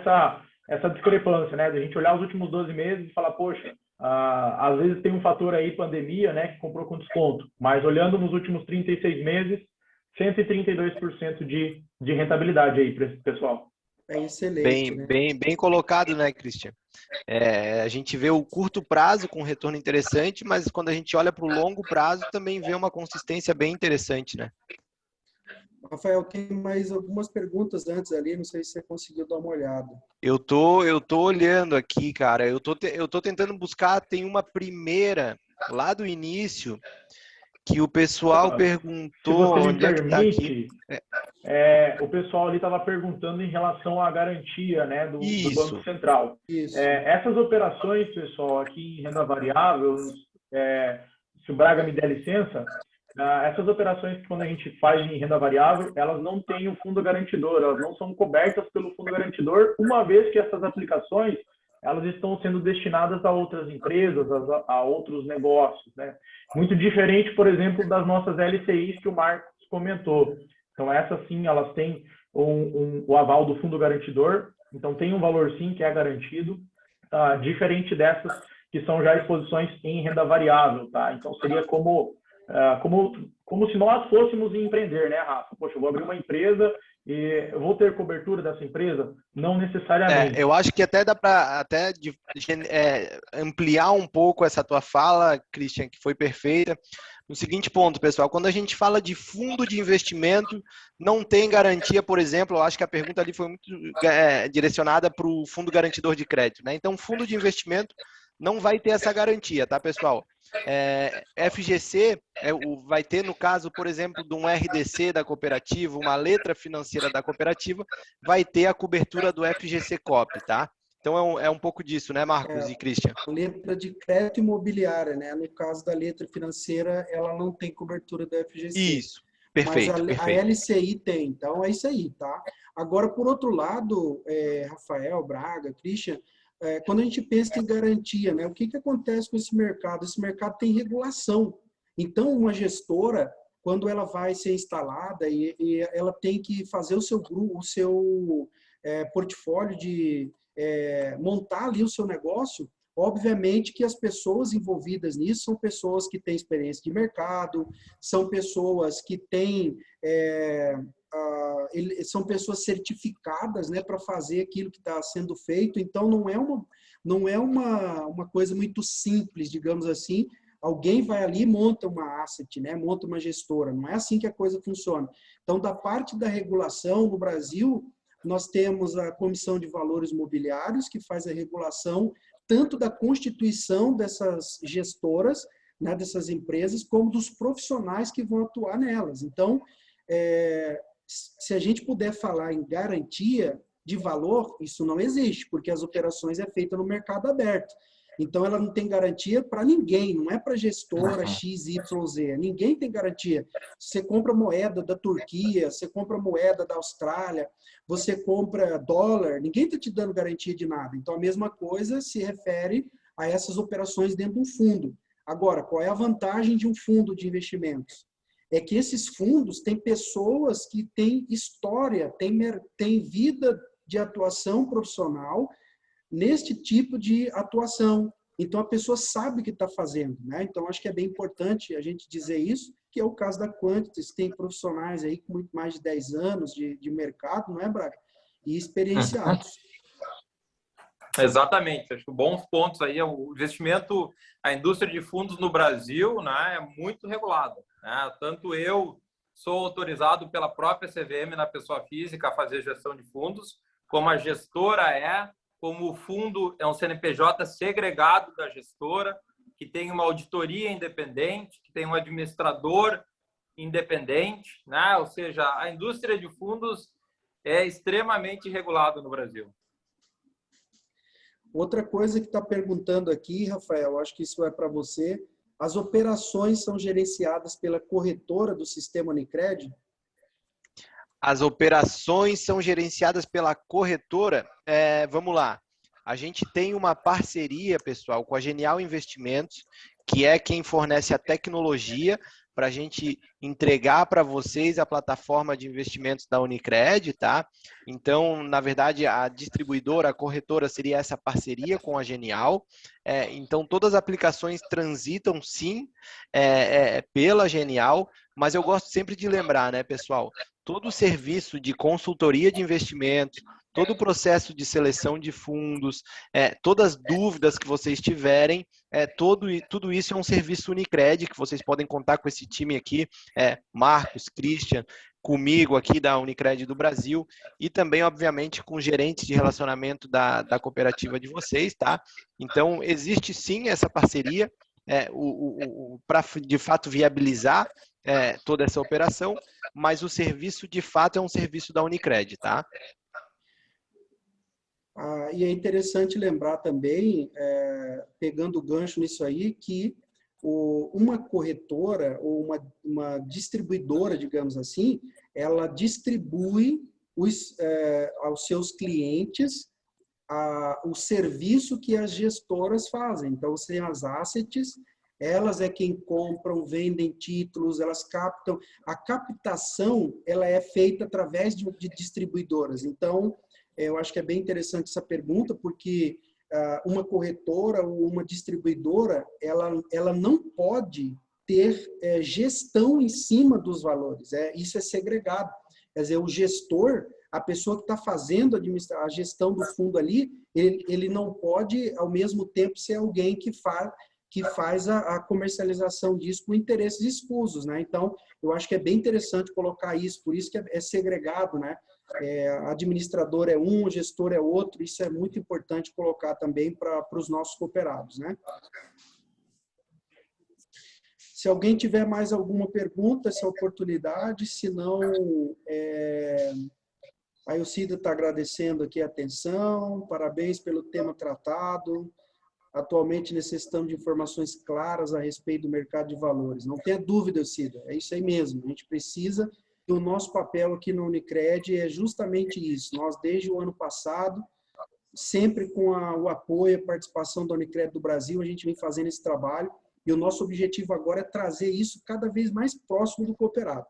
essa discrepância, né? De a gente olhar os últimos 12 meses e falar, poxa, às vezes tem um fator aí, pandemia, né, que comprou com desconto, mas olhando nos últimos 36 meses, 132% de rentabilidade aí para esse pessoal. É excelente, né? Bem colocado, né, Christian? A gente vê o curto prazo com retorno interessante, mas quando a gente olha para o longo prazo, também vê uma consistência bem interessante, né? Rafael, tem mais algumas perguntas antes ali, não sei se você conseguiu dar uma olhada. Eu tô olhando aqui, cara. Eu tô tentando buscar, tem uma primeira lá do início que o pessoal perguntou onde é que tá aqui. O pessoal ali estava perguntando em relação à garantia, né, do Banco Central. Essas operações, pessoal, aqui em renda variável, se o Braga me der licença, essas operações que quando a gente faz em renda variável, elas não têm o fundo garantidor, elas não são cobertas pelo fundo garantidor, uma vez que essas aplicações elas estão sendo destinadas a outras empresas, a outros negócios, né? Muito diferente, por exemplo, das nossas LCIs que o Marcos comentou. Então, essas sim, elas têm o aval do fundo garantidor, então tem um valor sim que é garantido, diferente dessas que são já exposições em renda variável, tá? Então, seria como se nós fôssemos empreender, né, Rafa? Poxa, eu vou abrir uma empresa e eu vou ter cobertura dessa empresa? Não necessariamente. Eu acho que até dá para ampliar um pouco essa tua fala, Christian, que foi perfeita. No seguinte ponto, pessoal, quando a gente fala de fundo de investimento, não tem garantia, por exemplo, eu acho que a pergunta ali foi muito direcionada para o fundo garantidor de crédito, né? Então, fundo de investimento não vai ter essa garantia, tá, pessoal? FGC vai ter, no caso, por exemplo, de um RDC da cooperativa, uma letra financeira da cooperativa, vai ter a cobertura do FGC Cop, tá? Então é um pouco disso, né, Marcos e Christian? A letra de crédito imobiliária, né? No caso da letra financeira, ela não tem cobertura do FGC. Isso, perfeito. Mas a LCI tem, então é isso aí, tá? Agora, por outro lado, Rafael, Braga, Christian, quando a gente pensa em garantia, né? O que acontece com esse mercado? Esse mercado tem regulação. Então, uma gestora, quando ela vai ser instalada e ela tem que fazer o seu portfólio de montar ali o seu negócio, obviamente que as pessoas envolvidas nisso são pessoas que têm experiência de mercado, são pessoas que têm são pessoas certificadas, né, para fazer aquilo que está sendo feito. Então não é uma coisa muito simples, digamos assim. Alguém vai ali e monta uma asset, né, monta uma gestora. Não é assim que a coisa funciona. Então, da parte da regulação no Brasil, nós temos a Comissão de Valores Mobiliários, que faz a regulação tanto da constituição dessas gestoras, né, dessas empresas, como dos profissionais que vão atuar nelas. Então, se a gente puder falar em garantia de valor, isso não existe, porque as operações é feita no mercado aberto. Então, ela não tem garantia para ninguém, não é para gestora XYZ. Ninguém tem garantia. Você compra moeda da Turquia, você compra moeda da Austrália, você compra dólar, ninguém está te dando garantia de nada. Então, a mesma coisa se refere a essas operações dentro de um fundo. Agora, qual é a vantagem de um fundo de investimentos? É que esses fundos têm pessoas que têm história, têm vida de atuação profissional neste tipo de atuação. Então, a pessoa sabe o que está fazendo, né? Então, acho que é bem importante a gente dizer isso, que é o caso da Quantitas, tem profissionais aí com muito mais de 10 anos de mercado, não é, Braga? E experienciados. Exatamente. Acho que bons pontos aí. O investimento, a indústria de fundos no Brasil, né, é muito regulada, né? Tanto eu sou autorizado pela própria CVM na pessoa física a fazer gestão de fundos, como a gestora como o fundo é um CNPJ segregado da gestora, que tem uma auditoria independente, que tem um administrador independente, né? Ou seja, a indústria de fundos é extremamente regulada no Brasil. Outra coisa que está perguntando aqui, Rafael, acho que isso é para você. As operações são gerenciadas pela corretora do sistema Unicred? As operações são gerenciadas pela corretora. Vamos lá. A gente tem uma parceria, pessoal, com a Genial Investimentos, que é quem fornece a tecnologia para a gente entregar para vocês a plataforma de investimentos da Unicred, tá? Então, na verdade, a distribuidora, a corretora seria essa parceria com a Genial. Então, todas as aplicações transitam, sim, pela Genial, mas eu gosto sempre de lembrar, né, pessoal? Todo o serviço de consultoria de investimentos, todo o processo de seleção de fundos, todas as dúvidas que vocês tiverem, tudo isso é um serviço Unicred, que vocês podem contar com esse time aqui, Marcos, Christian, comigo aqui da Unicred do Brasil, e também, obviamente, com gerentes de relacionamento da cooperativa de vocês, tá? Então, existe sim essa parceria, para, de fato, viabilizar toda essa operação, mas o serviço, de fato, é um serviço da Unicred, tá? E é interessante lembrar também, pegando o gancho nisso aí, que uma corretora ou uma distribuidora, digamos assim, ela distribui aos seus clientes o serviço que as gestoras fazem. Então, você tem as assets, elas é quem compram, vendem títulos, elas captam. A captação, ela é feita através de distribuidoras. Então, eu acho que é bem interessante essa pergunta, porque uma corretora ou uma distribuidora, ela não pode ter gestão em cima dos valores. Isso é segregado. Quer dizer, o gestor, a pessoa que está fazendo a gestão do fundo ali, ele não pode, ao mesmo tempo, ser alguém que faz a comercialização disso com interesses escusos, né? Então, eu acho que é bem interessante colocar isso, por isso que é segregado, né? Administrador é um, gestor é outro, isso é muito importante colocar também para os nossos cooperados, né? Se alguém tiver mais alguma pergunta, essa oportunidade, se não, a Elcida está agradecendo aqui a atenção, parabéns pelo tema tratado. Atualmente necessitamos de informações claras a respeito do mercado de valores. Não tenha dúvida, Elcida, é isso aí mesmo. A gente precisa, e o nosso papel aqui no Unicred é justamente isso. Nós, desde o ano passado, sempre com o apoio e a participação da Unicred do Brasil, a gente vem fazendo esse trabalho, e o nosso objetivo agora é trazer isso cada vez mais próximo do cooperado.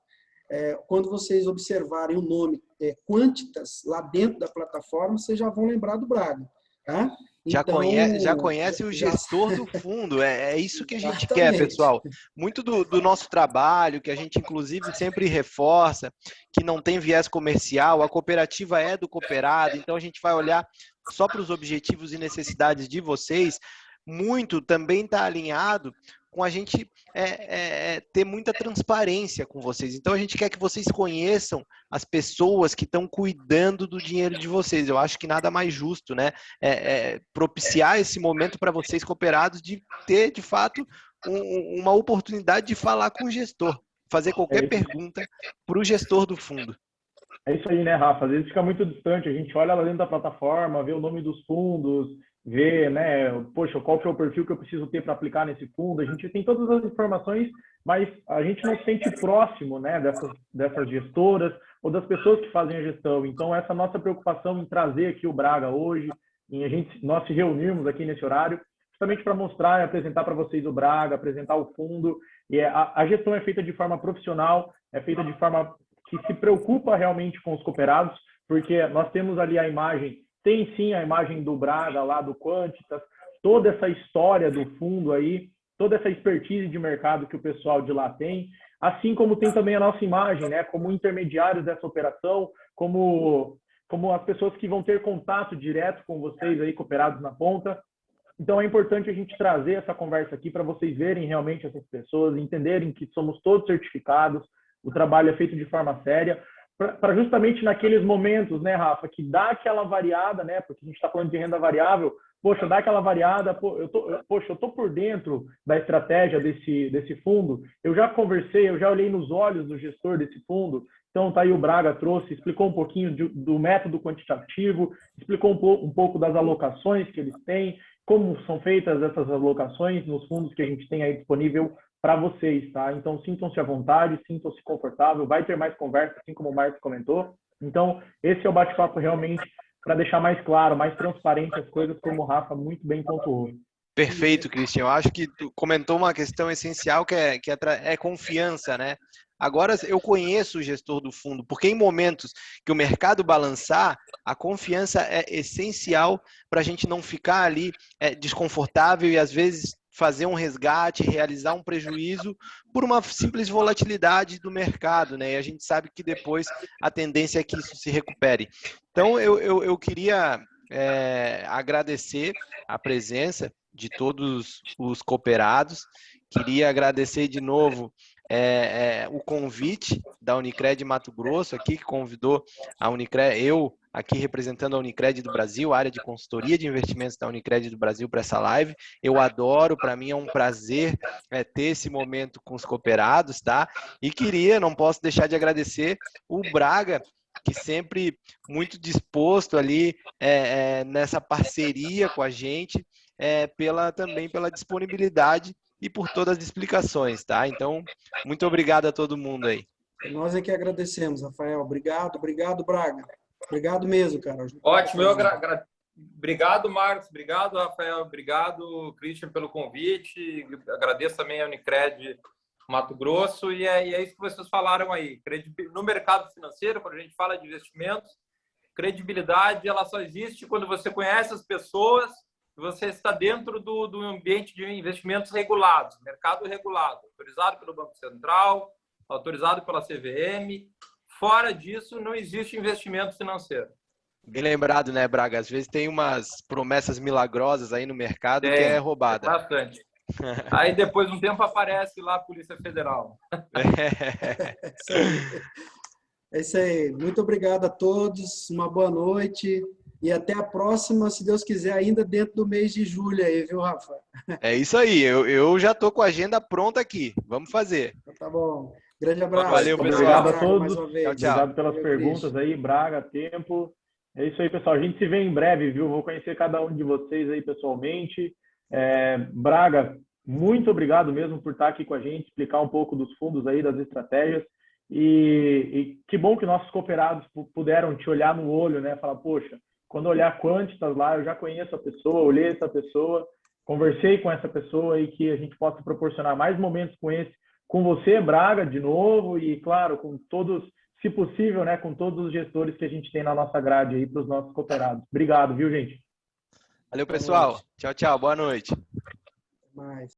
Quando vocês observarem o nome Quantitas lá dentro da plataforma, vocês já vão lembrar do Braga, tá? Então, já conhece o gestor do fundo, é isso que a gente Exatamente. quer, pessoal. Muito do nosso trabalho, que a gente inclusive sempre reforça, que não tem viés comercial, a cooperativa é do cooperado, então a gente vai olhar só para os objetivos e necessidades de vocês. Muito também está alinhado com a gente ter muita transparência com vocês. Então, a gente quer que vocês conheçam as pessoas que estão cuidando do dinheiro de vocês. Eu acho que nada mais justo, né? Propiciar esse momento para vocês cooperados de ter, de fato, uma oportunidade de falar com o gestor, fazer qualquer pergunta para o gestor do fundo. É isso aí, né, Rafa? Às vezes fica muito distante, a gente olha lá dentro da plataforma, vê o nome dos fundos, vê, né, poxa, qual que é o perfil que eu preciso ter para aplicar nesse fundo. A gente tem todas as informações, mas a gente não se sente próximo, né, dessas gestoras ou das pessoas que fazem a gestão. Então, essa nossa preocupação em trazer aqui o Braga hoje, nós se reunirmos aqui nesse horário, justamente para mostrar e apresentar para vocês o Braga, apresentar o fundo. E a gestão é feita de forma profissional, é feita de forma que se preocupa realmente com os cooperados, porque nós temos ali a imagem, tem sim a imagem do Braga lá, do Quantitas, toda essa história do fundo aí, toda essa expertise de mercado que o pessoal de lá tem, assim como tem também a nossa imagem, né, como intermediários dessa operação, como as pessoas que vão ter contato direto com vocês aí, cooperados na ponta. Então é importante a gente trazer essa conversa aqui para vocês verem realmente essas pessoas, entenderem que somos todos certificados, o trabalho é feito de forma séria, para justamente naqueles momentos, né, Rafa, que dá aquela variada, né, porque a gente está falando de renda variável, poxa, dá aquela variada, poxa, eu tô por dentro da estratégia desse fundo, eu já conversei, eu já olhei nos olhos do gestor desse fundo, então tá aí o Braga trouxe, explicou um pouquinho do método quantitativo, explicou um pouco das alocações que eles têm, como são feitas essas alocações nos fundos que a gente tem aí disponível para vocês, tá? Então, sintam-se à vontade, sintam-se confortável, vai ter mais conversa, assim como o Marcos comentou. Então, esse é o bate-papo realmente para deixar mais claro, mais transparente as coisas, como o Rafa muito bem pontuou. Perfeito, Christian. Eu acho que tu comentou uma questão essencial que é confiança, né? Agora, eu conheço o gestor do fundo, porque em momentos que o mercado balançar, a confiança é essencial para a gente não ficar ali desconfortável e, às vezes, fazer um resgate, realizar um prejuízo por uma simples volatilidade do mercado, né? E a gente sabe que depois a tendência é que isso se recupere. Então, eu queria agradecer a presença de todos os cooperados. Queria agradecer de novo o convite da Unicred Mato Grosso aqui, que convidou a Unicred, eu aqui representando a Unicred do Brasil, a área de consultoria de investimentos da Unicred do Brasil para essa live. Eu adoro, para mim é um prazer ter esse momento com os cooperados, tá? E não posso deixar de agradecer o Braga, que sempre muito disposto ali nessa parceria com a gente, também pela disponibilidade e por todas as explicações, tá? Então, muito obrigado a todo mundo aí. Nós é que agradecemos, Rafael. Obrigado, Braga. Obrigado mesmo, cara. Ótimo, obrigado, Marcos. Obrigado, Rafael. Obrigado, Christian, pelo convite. Agradeço também a Unicred Mato Grosso. E é isso que vocês falaram aí. No mercado financeiro, quando a gente fala de investimentos, credibilidade ela só existe quando você conhece as pessoas, você está dentro do ambiente de investimentos regulados, mercado regulado, autorizado pelo Banco Central, autorizado pela CVM. Fora disso, não existe investimento financeiro. Bem lembrado, né, Braga? Às vezes tem umas promessas milagrosas aí no mercado que é roubada. Bastante. Aí depois, um tempo, aparece lá a Polícia Federal. É isso aí. Muito obrigado a todos. Uma boa noite. E até a próxima, se Deus quiser, ainda dentro do mês de julho aí, viu, Rafa? É isso aí. Eu já estou com a agenda pronta aqui. Vamos fazer. Tá bom. Grande abraço. Valeu, pessoal. Obrigado a todos. Tchau, tchau. Obrigado pelas perguntas aí, Braga, tempo. É isso aí, pessoal. A gente se vê em breve, viu? Vou conhecer cada um de vocês aí pessoalmente. Braga, muito obrigado mesmo por estar aqui com a gente, explicar um pouco dos fundos aí, das estratégias. E que bom que nossos cooperados puderam te olhar no olho, né? Falar, poxa, quando olhar Quantitas lá, eu já conheço a pessoa, olhei essa pessoa, conversei com essa pessoa e que a gente possa proporcionar mais momentos com você, Braga, de novo, e claro, com todos, se possível, né, com todos os gestores que a gente tem na nossa grade aí para os nossos cooperados. Obrigado, viu, gente? Valeu, pessoal. Tchau, tchau. Boa noite. Mais.